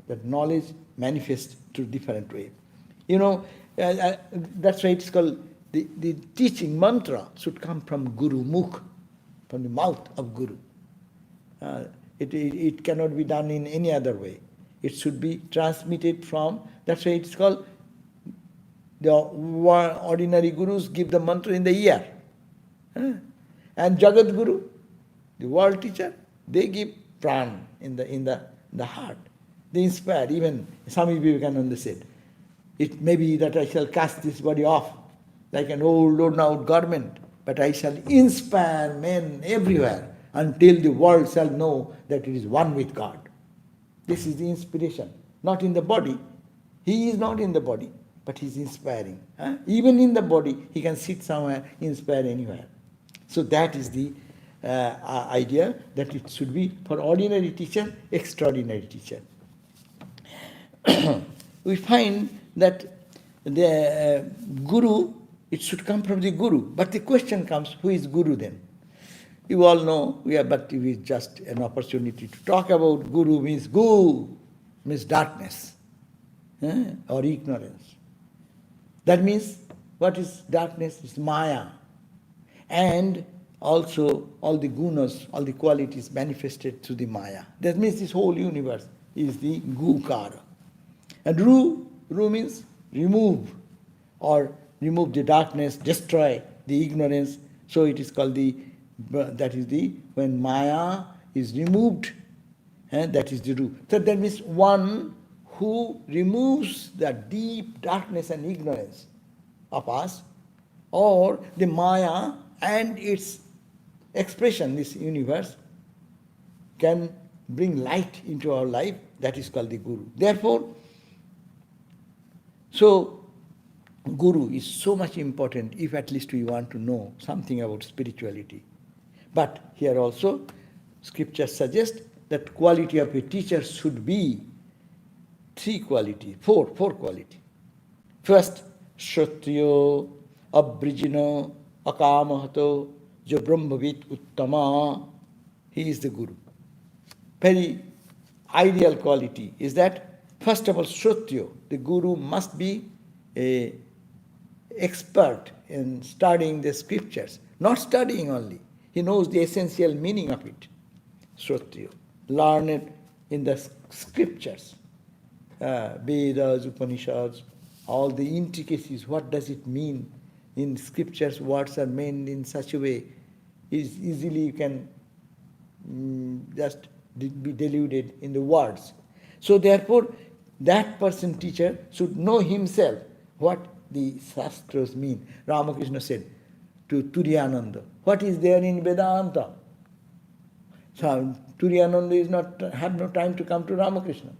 That knowledge manifests through different ways. You know, that's why it's called the teaching mantra should come from Guru Mukh, from the mouth of Guru. It cannot be done in any other way. It should be transmitted from, that's why it's called, the ordinary gurus give the mantra in the ear. And Jagat Guru, the world teacher, they give pran in the heart. They inspire. Even Swami Vivekananda said, It may be that I shall cast this body off like an old worn out garment, but I shall inspire men everywhere until the world shall know that it is one with God. This is the inspiration, not in the body. He is not in the body, but he is inspiring. Even in the body, he can sit somewhere, inspire anywhere. So that is the idea, that it should be for ordinary teacher, extraordinary teacher. We find that the Guru, it should come from the Guru. But the question comes, who is Guru then? You all know, but it is just an opportunity to talk about Guru. Means Gu means darkness or ignorance. That means, what is darkness? It's Maya. And also all the gunas, all the qualities manifested through the Maya. That means this whole universe is the Gukara. And Ru means remove, or remove the darkness, destroy the ignorance. So it is called when Maya is removed, that is the Ru. So that means one who removes the deep darkness and ignorance of us, or the Maya and its expression, this universe, can bring light into our life. That is called the Guru. Therefore, so Guru is so much important if at least we want to know something about spirituality. But here also, scriptures suggest that quality of a teacher should be four quality. First, Shrotriyo, Abrijino, Akamahato, Jo Brahmavit Uttama. He is the Guru. Very ideal quality is that, first of all, Shrotriyo, the Guru must be an expert in studying the scriptures. Not studying only. He knows the essential meaning of it. Shrotriyo. Learned in the scriptures. Vedas, Upanishads, all the intricacies. What does it mean? In scriptures, words are meant in such a way, easily you can just be deluded in the words. So therefore, that person, teacher, should know himself what the Shastras mean. Ramakrishna said to Turiyananda, what is there in Vedanta? So Turiyananda had no time to come to Ramakrishna.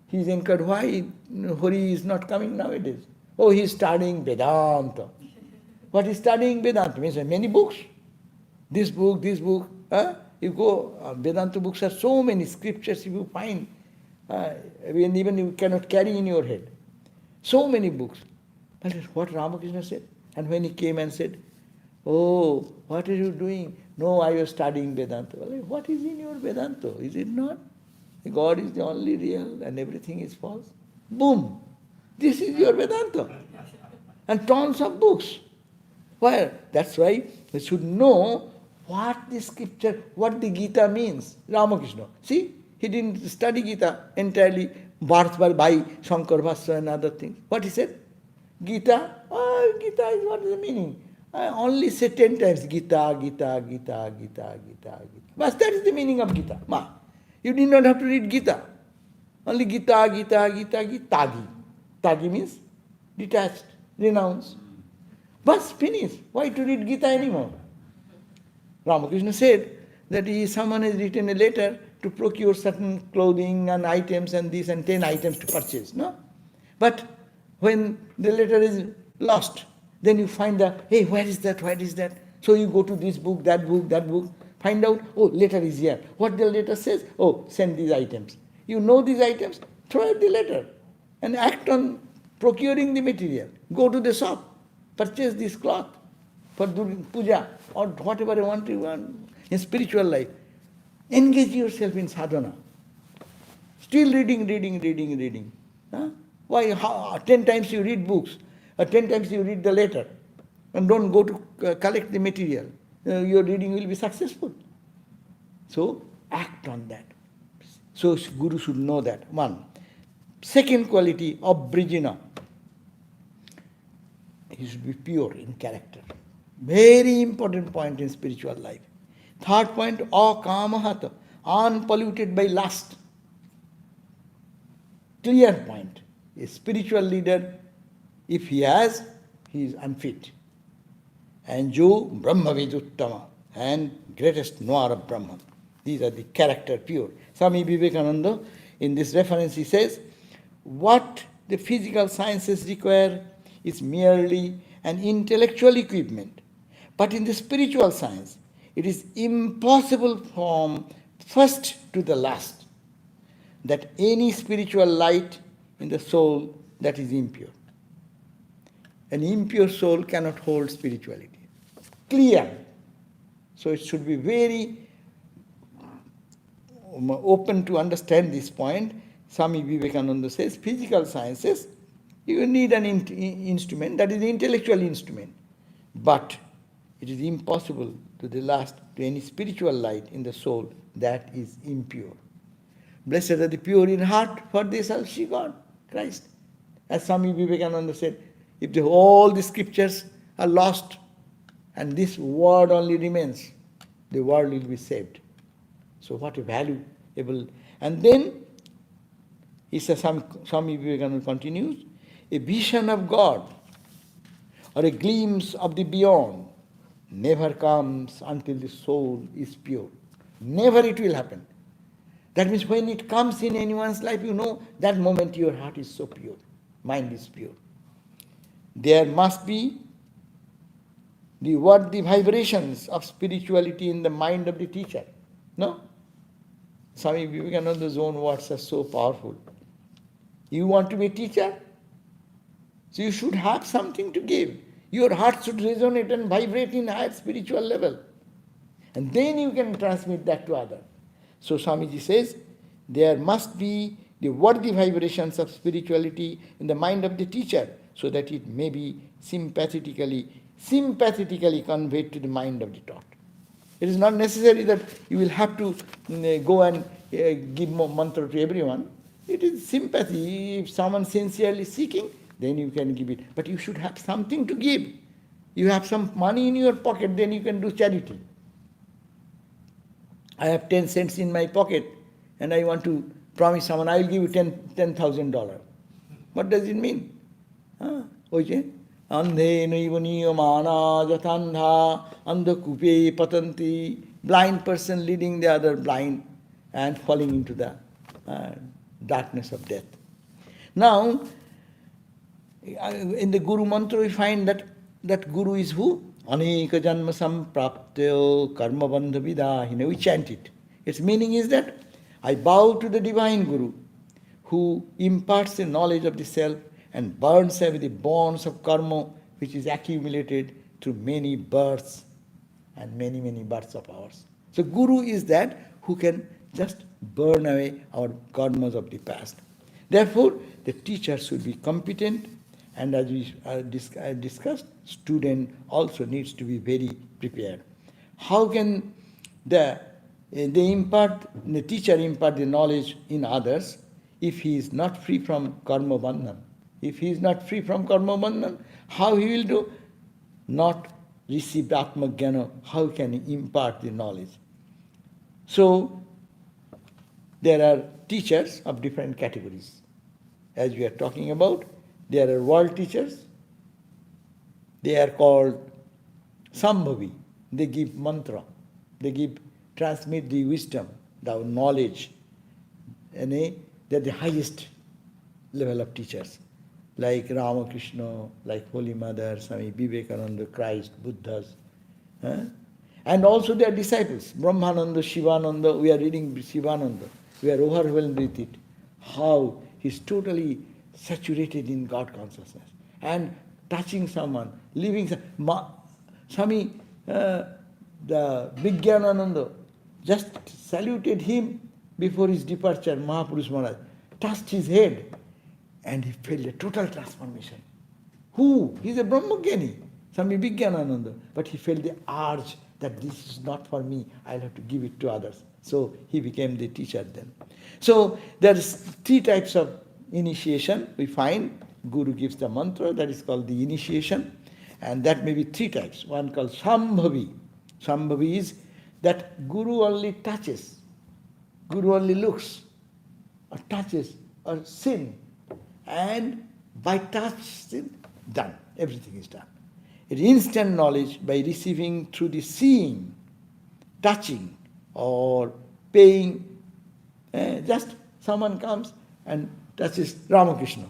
He is inquired, why Hari is not coming nowadays? Oh, he is studying Vedanta. What is studying Vedanta? Means many books. This book. You go, Vedanta books are so many scriptures you find, even you cannot carry in your head. So many books. But what Ramakrishna said. And when he came and said, oh, what are you doing? No, I was studying Vedanta. Well, what is in your Vedanta? Is it not? God is the only real and everything is false. Boom! This is your Vedanta. And tons of books. Why? That's why we should know what the scripture, what the Gita means. Ramakrishna. See, he didn't study Gita entirely, birth by Shankar Bhashya and other things. What he said? Gita? Oh, Gita is what is the meaning? I only say 10 times Gita, Gita, Gita, Gita, Gita, Gita. But that is the meaning of Gita. Ma. You did not have to read Gita. Only Gita, Gita, Gita, Gita, Tagi. Tagi means detached, renounced. But finish. Why to read Gita anymore? Ramakrishna said that someone has written a letter to procure certain clothing and items and this and 10 items to purchase. No? But when the letter is lost, then you find out, hey, where is that? Where is that? So you go to this book, that book, find out, oh, letter is here. What the letter says? Oh, send these items. You know these items, throw out the letter and act on procuring the material. Go to the shop, purchase this cloth for doing puja or whatever you want in spiritual life. Engage yourself in sadhana. Still reading. Huh? Why? 10 times you read books, or 10 times you read the letter, and don't go to collect the material. Your reading will be successful. So, act on that. So, Guru should know that. One. Second quality, abrijina. He should be pure in character. Very important point in spiritual life. Third point, akamahata, unpolluted by lust. Clear point. A spiritual leader, if he has, he is unfit. And Jo Brahma Viduttama, and greatest knower of Brahman. These are the character pure. Swami Vivekananda, in this reference, he says, what the physical sciences require is merely an intellectual equipment. But in the spiritual science, it is impossible from first to the last that any spiritual light in the soul that is impure. An impure soul cannot hold spirituality. Clear. So it should be very open to understand this point. Swami Vivekananda says, physical sciences, you need an instrument, that is the intellectual instrument. But it is impossible to the last to any spiritual light in the soul that is impure. Blessed are the pure in heart, for they shall see God, Christ. As Swami Vivekananda said, if all the scriptures are lost and this word only remains, the world will be saved. So what a valuable. And then, he says, Swami Vivekananda continues, a vision of God or a glimpse of the beyond never comes until the soul is pure. Never it will happen. That means when it comes in anyone's life, you know, that moment your heart is so pure, mind is pure. There must be the vibrations of spirituality in the mind of the teacher. No? Swami Vivekananda's own words are so powerful. You want to be a teacher? So you should have something to give. Your heart should resonate and vibrate in higher spiritual level. And then you can transmit that to others. So Swamiji says, there must be the worthy vibrations of spirituality in the mind of the teacher, so that it may be sympathetically conveyed to the mind of the taught. It is not necessary that you will have to go and give mantra to everyone. It is sympathy. If someone sincerely seeking, then you can give it. But you should have something to give. You have some money in your pocket, then you can do charity. I have 10 cents in my pocket and I want to promise someone, I will give you $10,000. What does it mean? Andhe naivaniya mana jatandha andhakupe patanti. Blind person leading the other blind and falling into the darkness of death. Now, in the Guru mantra we find that Guru is who? Aneka janma sampraptyo karma bandha vidahine. We chant it. Its meaning is that I bow to the divine Guru who imparts the knowledge of the self and burns away the bonds of karma which is accumulated through many births and many, many births of ours. So Guru is that who can just burn away our karmas of the past. Therefore, the teacher should be competent, and as we discussed, student also needs to be very prepared. How can the teacher impart the knowledge in others if he is not free from karma bandhan? If he is not free from karma bandhan, how he will do? Not receive Atma Jnana, how can he impart the knowledge? So, there are teachers of different categories. As we are talking about, there are world teachers. They are called Sambhavi. They give mantra. They transmit the wisdom, the knowledge. And they are the highest level of teachers. Like Ramakrishna, like Holy Mother, Swami Vivekananda, Christ, Buddhas. And also their disciples, Brahmananda, Shivananda. We are reading Shivananda. We are overwhelmed with it. How he's totally saturated in God consciousness. And touching someone, living Swami, the Vijnananda, just saluted him before his departure, Mahapurush Maharaj, touched his head, and he felt a total transformation. Who? He's a Brahmajnani, Swami Vijnananda, but he felt the urge that this is not for me, I'll have to give it to others. So he became the teacher then. So there's 3 types of initiation we find. Guru gives the mantra, that is called the initiation, and that may be 3 types. One called Sambhavi. Sambhavi is that Guru only touches, Guru only looks, or touches, or sin, and by touch, done. Everything is done. It instant knowledge by receiving through the seeing, touching, or paying. Just someone comes and touches Ramakrishna.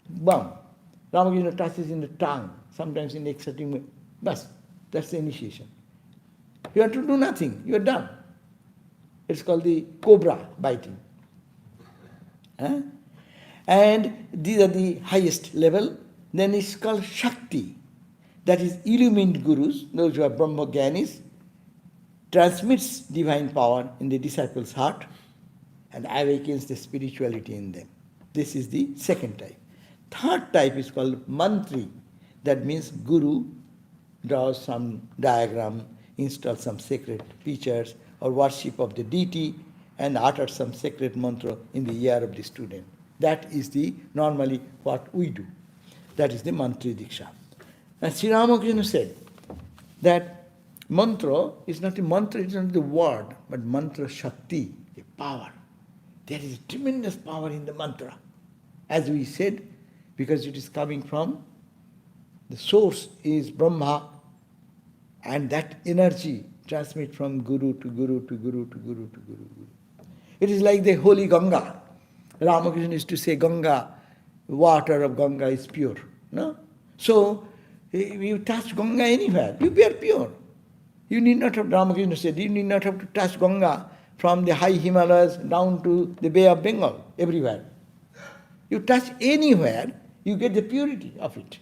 Bam. Ramakrishna touches in the tongue, sometimes in the exciting way. Bas, that's the initiation. You have to do nothing, you are done. It's called the cobra biting. And these are the highest level. Then it's called Shakti. That is illumined gurus, those who are Brahma-Gyanis, transmits divine power in the disciple's heart and awakens the spirituality in them. This is the second type. Third type is called Mantri. That means Guru draws some diagram, installs some sacred features or worship of the deity and utters some sacred mantra in the ear of the student. That is the normally what we do. That is the Mantri Diksha. And Sri Ramakrishna said that mantra is not a mantra, it's not the word, but mantra Shakti, a power. There is tremendous power in the mantra. As we said, because it is coming from, the source is Brahma, and that energy transmits from Guru to Guru to Guru to Guru to Guru. It is like the holy Ganga. Ramakrishna used to say Ganga, water of Ganga is pure. No? So, you touch Ganga anywhere, you are pure. You need not have, Ramakrishna said, you need not have to touch Ganga from the high Himalayas down to the Bay of Bengal, everywhere. You touch anywhere, you get the purity of it.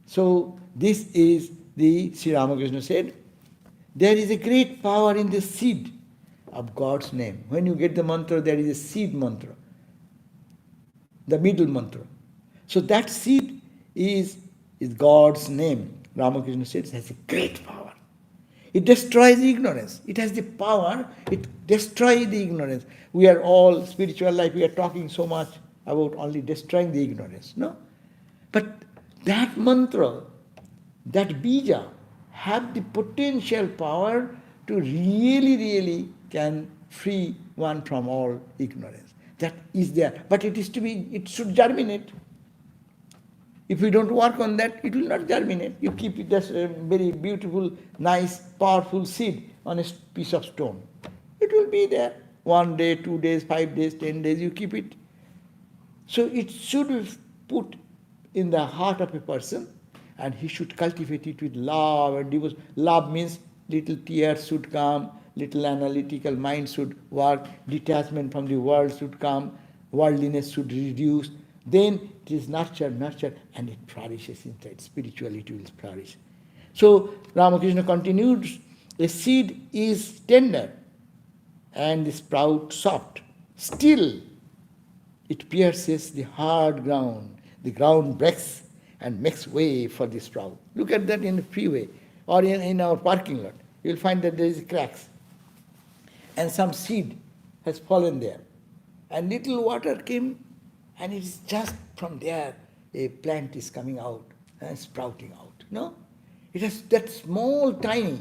So, this is the, Sri Ramakrishna said, there is a great power in the seed of God's name. When you get the mantra, there is a seed mantra, the middle mantra. So that seed is God's name. Ramakrishna said it has a great power. It destroys ignorance. It has the power, it destroys the ignorance. We are all, spiritual life, we are talking so much about only destroying the ignorance. No? But that mantra, that bija, have the potential power to really can free one from all ignorance. That is there. But it should germinate. If we don't work on that, it will not germinate. You keep it as a very beautiful, nice, powerful seed on a piece of stone. It will be there. 1 day, 2 days, 5 days, 10 days, you keep it. So it should be put in the heart of a person, and he should cultivate it with love and devotion. Love means little tears should come, little analytical mind should work, detachment from the world should come, worldliness should reduce. Then it is nurtured, and it flourishes inside. Spirituality will flourish. So Ramakrishna continues, a seed is tender and the sprout soft. Still, it pierces the hard ground. The ground breaks and makes way for the sprout. Look at that in the freeway or in our parking lot. You will find that there is cracks. And some seed has fallen there. And little water came, and it is just from there a plant is coming out and sprouting out. No? It has that small, tiny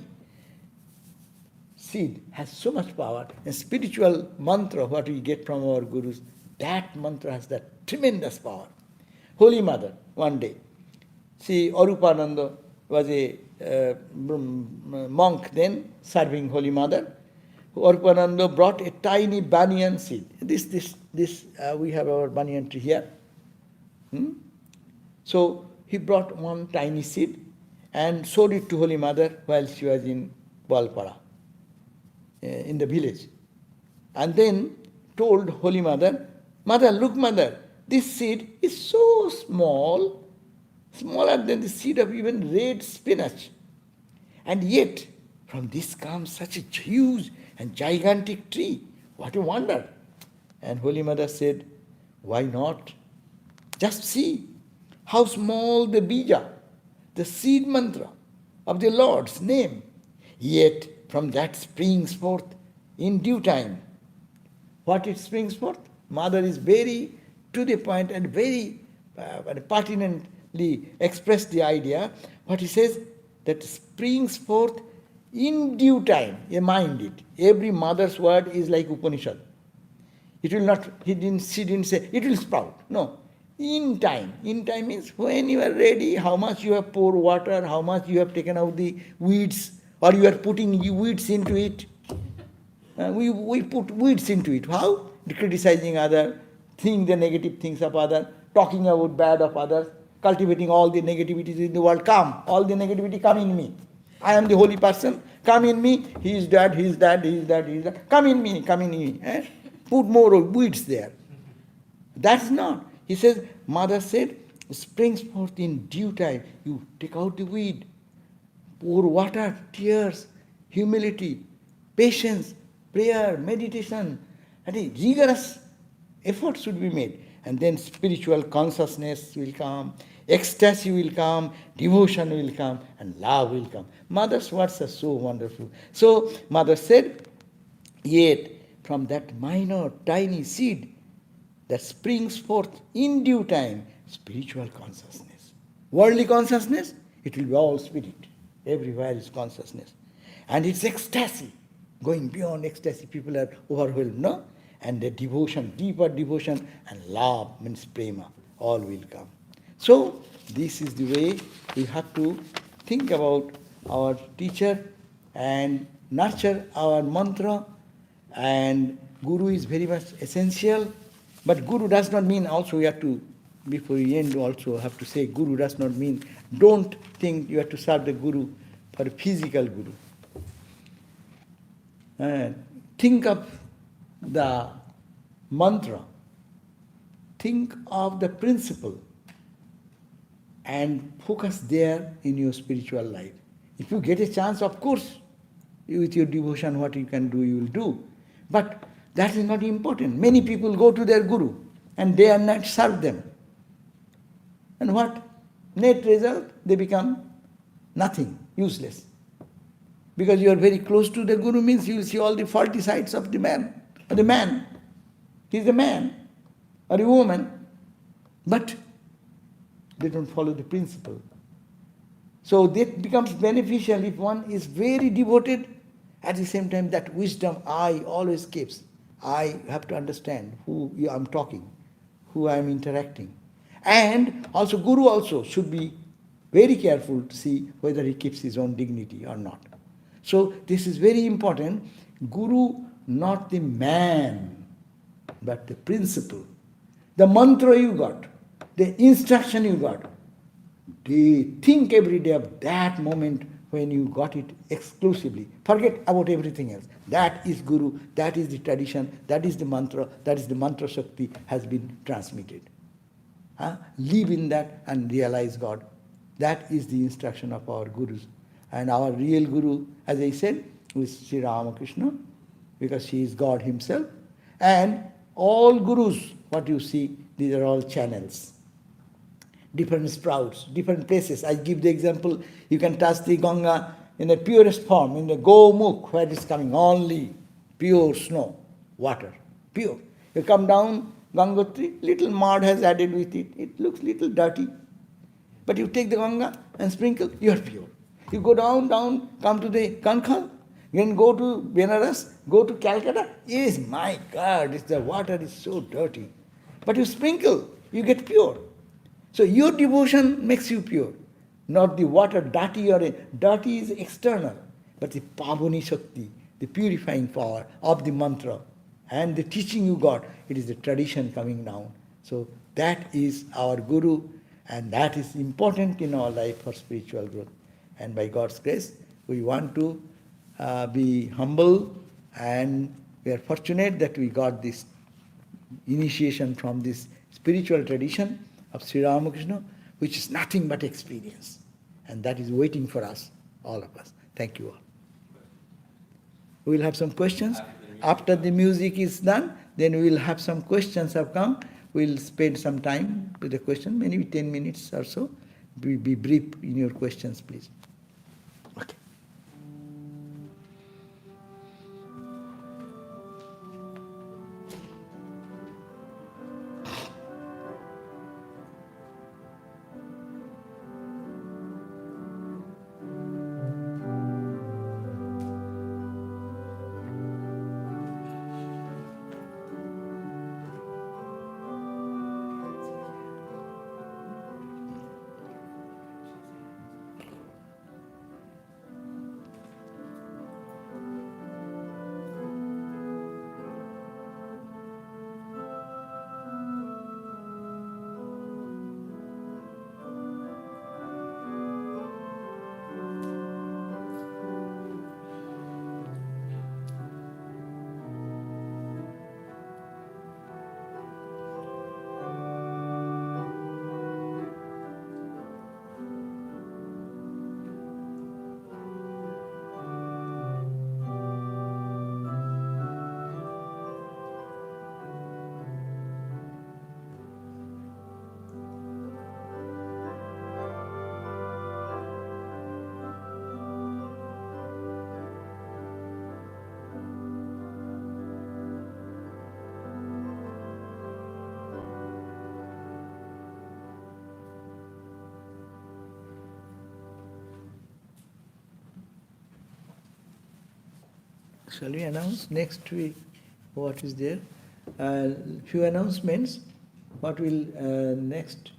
seed has so much power. And spiritual mantra, what we get from our gurus, that mantra has that tremendous power. Holy Mother, one day, see, Arupananda was a monk then, serving Holy Mother. Arupananda brought a tiny banyan seed. We have our banyan tree here. So he brought one tiny seed and showed it to Holy Mother while she was in Balpara, in the village. And then told Holy Mother, Mother, look Mother, this seed is so small, smaller than the seed of even red spinach. And yet, from this comes such a huge and gigantic tree. What a wonder. And Holy Mother said, why not? Just see how small the bija, the seed mantra of the Lord's name. Yet, from that springs forth in due time. What it springs forth? Mother is very to the point and very pertinently expressed the idea. What he says, that springs forth in due time. Mind it. Every mother's word is like Upanishad. It will not, she didn't say, it will sprout. No. In time. In time means when you are ready, how much you have poured water, how much you have taken out the weeds, or you are putting weeds into it. We put weeds into it. How? Criticizing other, think the negative things of other, talking about bad of others, cultivating all the negativities in the world. Come, all the negativity come in me. I am the holy person. Come in me. He is that, he is that, he is that, he is that. Come in me, come in me. Put more weeds there. That's not. He says, Mother said, springs forth in due time. You take out the weed, pour water, tears, humility, patience, prayer, meditation, and a rigorous effort should be made. And then spiritual consciousness will come, ecstasy will come, devotion will come, and love will come. Mother's words are so wonderful. So, Mother said, yet from that minor, tiny seed that springs forth in due time, spiritual consciousness. Worldly consciousness, it will be all spirit. Everywhere is consciousness. And it's ecstasy. Going beyond ecstasy, people are overwhelmed, no? And the devotion, deeper devotion, and love means prema, all will come. So, this is the way we have to think about our teacher and nurture our mantra. And Guru is very much essential. But Guru does not mean also you have to, before we end also have to say, Guru does not mean, don't think you have to serve the Guru for a physical Guru. Think of the mantra, think of the principle, and focus there in your spiritual life. If you get a chance, of course, with your devotion, what you can do, you will do. But that is not important. Many people go to their Guru and day and night serve them. And what? Net result, they become nothing, useless. Because you are very close to the Guru means you will see all the faulty sides of the man. Or the man. He is a man or a woman. But they don't follow the principle. So that becomes beneficial if one is very devoted. At the same time, that wisdom I always keeps. I have to understand who I am talking, who I am interacting. And also Guru also should be very careful to see whether he keeps his own dignity or not. So this is very important. Guru, not the man, but the principle. The mantra you got, the instruction you got. They think every day of that moment when you got it exclusively. Forget about everything else. That is Guru, that is the tradition, that is the mantra Shakti has been transmitted. Live in that and realize God. That is the instruction of our Gurus. And our real Guru, as I said, is Sri Ramakrishna, because he is God himself. And all Gurus, what you see, these are all channels. Different sprouts, different places. I give the example, you can touch the Ganga in the purest form, in the Gomukh, where it is coming only pure snow, water, pure. You come down Gangotri, little mud has added with it. It looks little dirty. But you take the Ganga and sprinkle, you are pure. You go down, come to the Kankhal, then go to Benares, go to Calcutta. Yes, my God, the water is so dirty. But you sprinkle, you get pure. So your devotion makes you pure. Not the water dirty dirty is external, but the Pavani Shakti, the purifying power of the mantra and the teaching you got, it is the tradition coming down. So that is our Guru, and that is important in our life for spiritual growth. And by God's grace, we want to be humble, and we are fortunate that we got this initiation from this spiritual tradition of Sri Ramakrishna, which is nothing but experience. And that is waiting for us, all of us. Thank you all. We will have some questions. After the music is done, then we will have some questions have come. We will spend some time with the question, maybe 10 minutes or so. Be brief in your questions, please. Okay. Shall we announce next week what is there? Few announcements. What will next?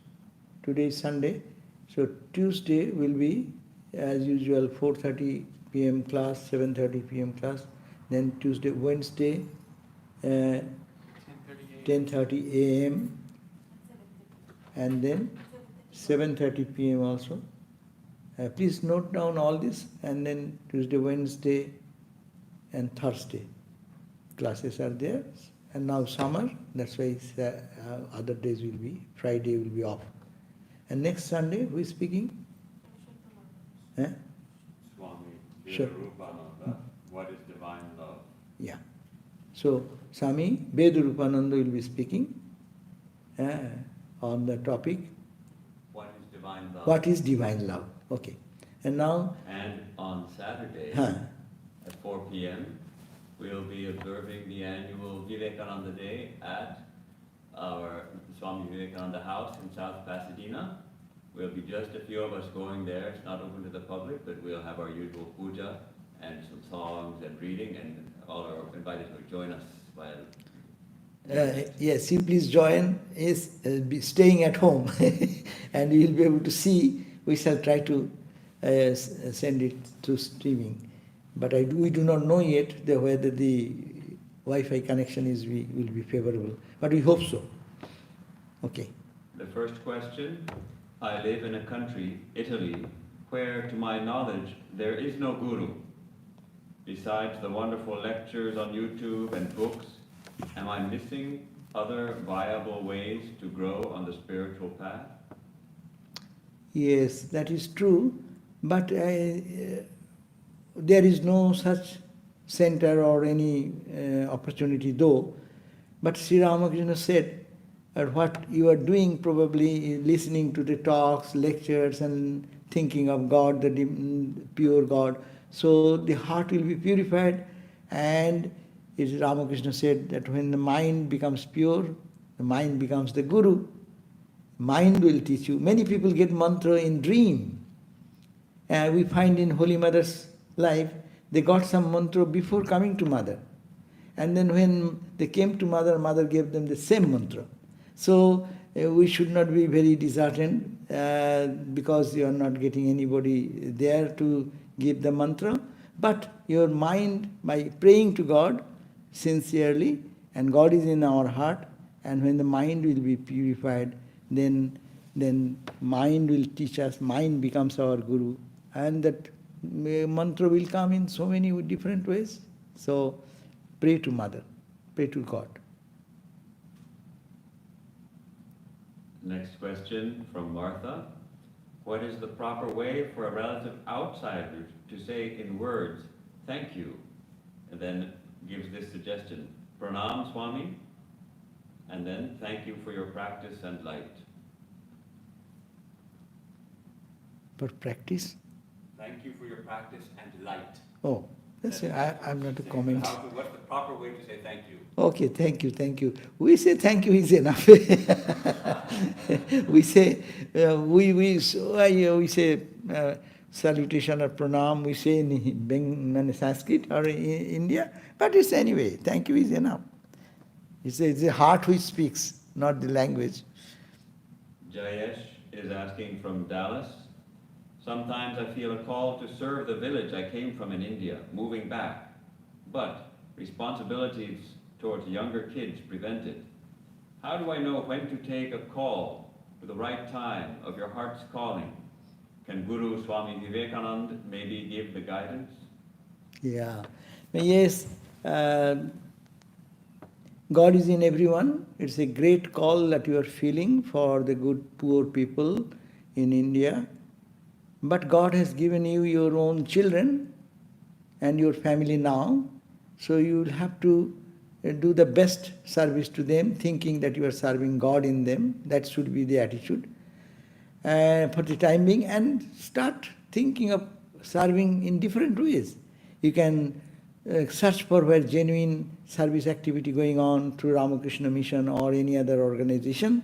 Today is Sunday, so Tuesday will be as usual 4:30 p.m. class, 7:30 p.m. class. Then Wednesday, 10:30 a.m. and then 7:30 p.m. also. Please note down all this, and then Tuesday, Wednesday, and Thursday classes are there. And now summer, that's why other days will be, Friday will be off. And next Sunday, who is speaking? Swami Sure. Vedarupananda, what is divine love? Yeah. So, Swami Vedarupananda will be speaking on the topic, What is divine love? what is divine love? Okay. And now, And on Saturday at 4 p.m., we'll be observing the annual Vivekananda Day at our Swami Vivekananda house in South Pasadena. We'll be just a few of us going there. It's not open to the public, but we'll have our usual puja and some songs and reading, and all are invited to join us by yes, you please join, is be staying at home and you will be able to see. We shall try to send it to streaming, but we do not know yet whether the Wi-Fi connection will be favorable, but we hope so. Okay. The first question, I live in a country, Italy, where to my knowledge there is no guru. Besides the wonderful lectures on YouTube and books, am I missing other viable ways to grow on the spiritual path? Yes, that is true, but there is no such center or any opportunity though. But Sri Ramakrishna said, what you are doing probably is listening to the talks, lectures, and thinking of God, the pure God. So the heart will be purified, and Ramakrishna said that when the mind becomes pure, the mind becomes the guru. Mind will teach you. Many people get mantra in dream. We find in Holy Mother's life, they got some mantra before coming to Mother. And then when they came to Mother, Mother gave them the same mantra. So we should not be very disheartened because you are not getting anybody there to give the mantra. But your mind, by praying to God sincerely, and God is in our heart, and when the mind will be purified, then mind will teach us, mind becomes our guru, and that mantra will come in so many different ways. So pray to Mother, pray to God. Next question from Martha. What is the proper way for a relative outsider to say in words, thank you, and then gives this suggestion, Pranam Swami, and then thank you for your practice and light. For practice? Thank you for your practice and light. Oh, that's it. I'm not a comment. What's the proper way to say thank you? Okay, thank you, thank you. We say thank you is enough. We say we say salutation or pranam. We say in Sanskrit or in India, but it's anyway. Thank you is enough. It's the heart which speaks, not the language. Jayesh is asking from Dallas. Sometimes I feel a call to serve the village I came from in India, moving back, but responsibilities towards younger kids prevent it. How do I know when to take a call for the right time of your heart's calling? Can Guru Swami Vivekananda maybe give the guidance? Yeah. Yes, God is in everyone. It's a great call that you are feeling for the good poor people in India. But God has given you your own children and your family now, so you will have to do the best service to them, thinking that you are serving God in them. That should be the attitude for the time being, and start thinking of serving in different ways. You can search for where genuine service activity going on through Ramakrishna Mission or any other organization.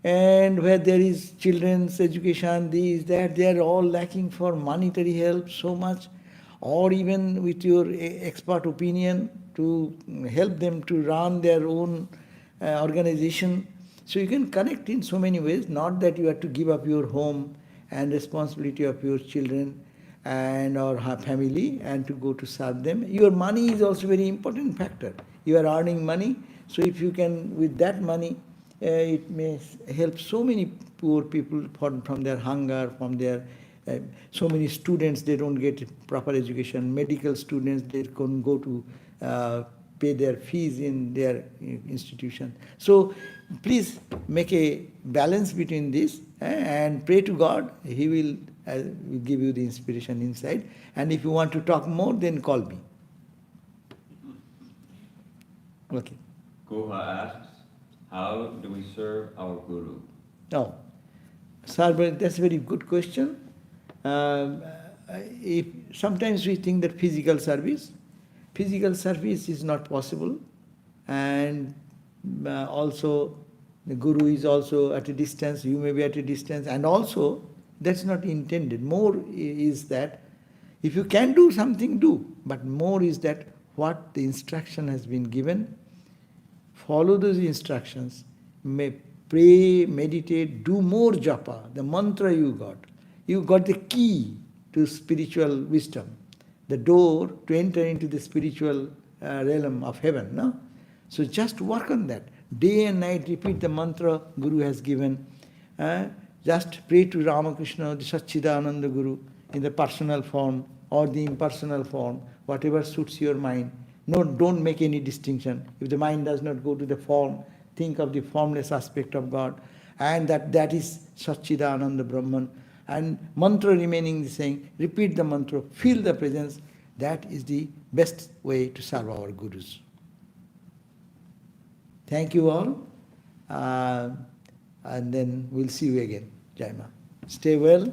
And where there is children's education, these, that, they are all lacking for monetary help so much. or even with your expert opinion to help them to run their own organization. So you can connect in so many ways, not that you have to give up your home and responsibility of your children and or family and to go to serve them. Your money is also very important factor. You are earning money, so if you can, with that money, it may help so many poor people from their hunger, from their so many students, they don't get proper education. Medical students, they can go to pay their fees in their institution. So please make a balance between this and pray to God. He will give you the inspiration inside. And if you want to talk more, then call me. Okay. Guha asks, how do we serve our Guru? Now, sir, that's a very good question. If sometimes we think that physical service is not possible, and also the Guru is also at a distance, you may be at a distance, and also that's not intended. More is that if you can do something, do, but more is that what the instruction has been given, follow those instructions, may pray, meditate, do more japa, the mantra you got. You got the key to spiritual wisdom, the door to enter into the spiritual realm of heaven. No? So just work on that. Day and night repeat the mantra Guru has given. Just pray to Ramakrishna, the Satchidananda Guru, in the personal form or the impersonal form, whatever suits your mind. No, don't make any distinction. If the mind does not go to the form, think of the formless aspect of God, and that is Satchidananda Brahman. And mantra remaining the same, repeat the mantra, feel the presence. That is the best way to serve our Gurus. Thank you all. And then we'll see you again. Jai Ma. Stay well.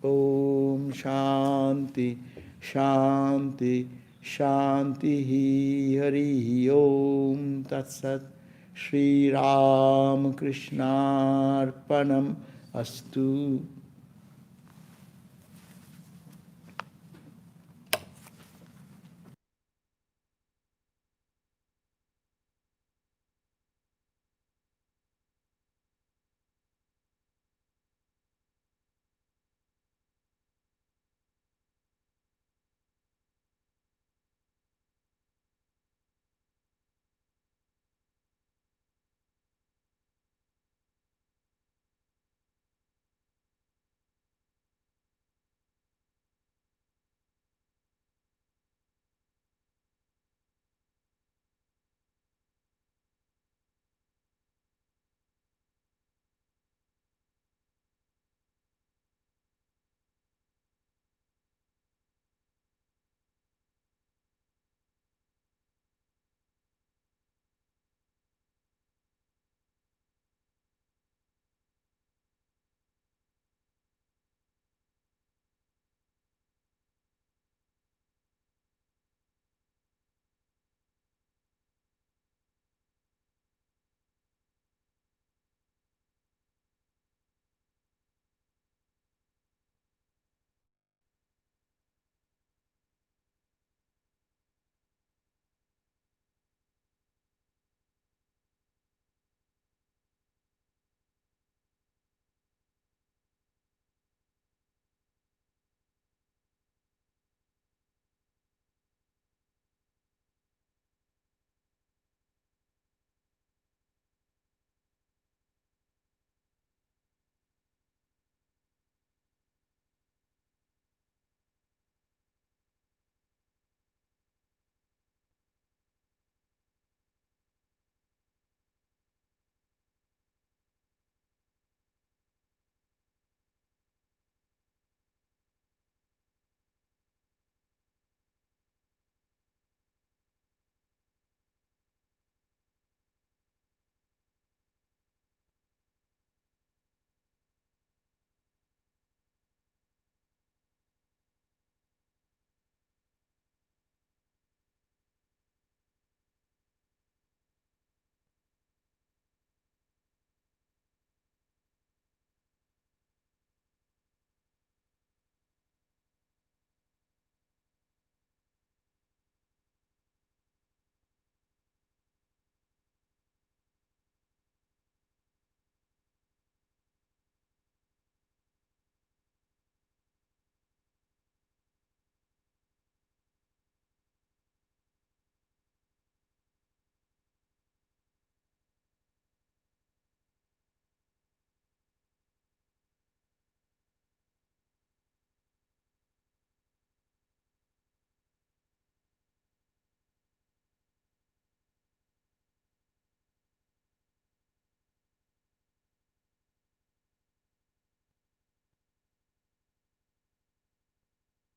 Om Shanti, Shanti, Shanti Hari Om Tat Sat. Shri Ram Krishnarpanam Astu.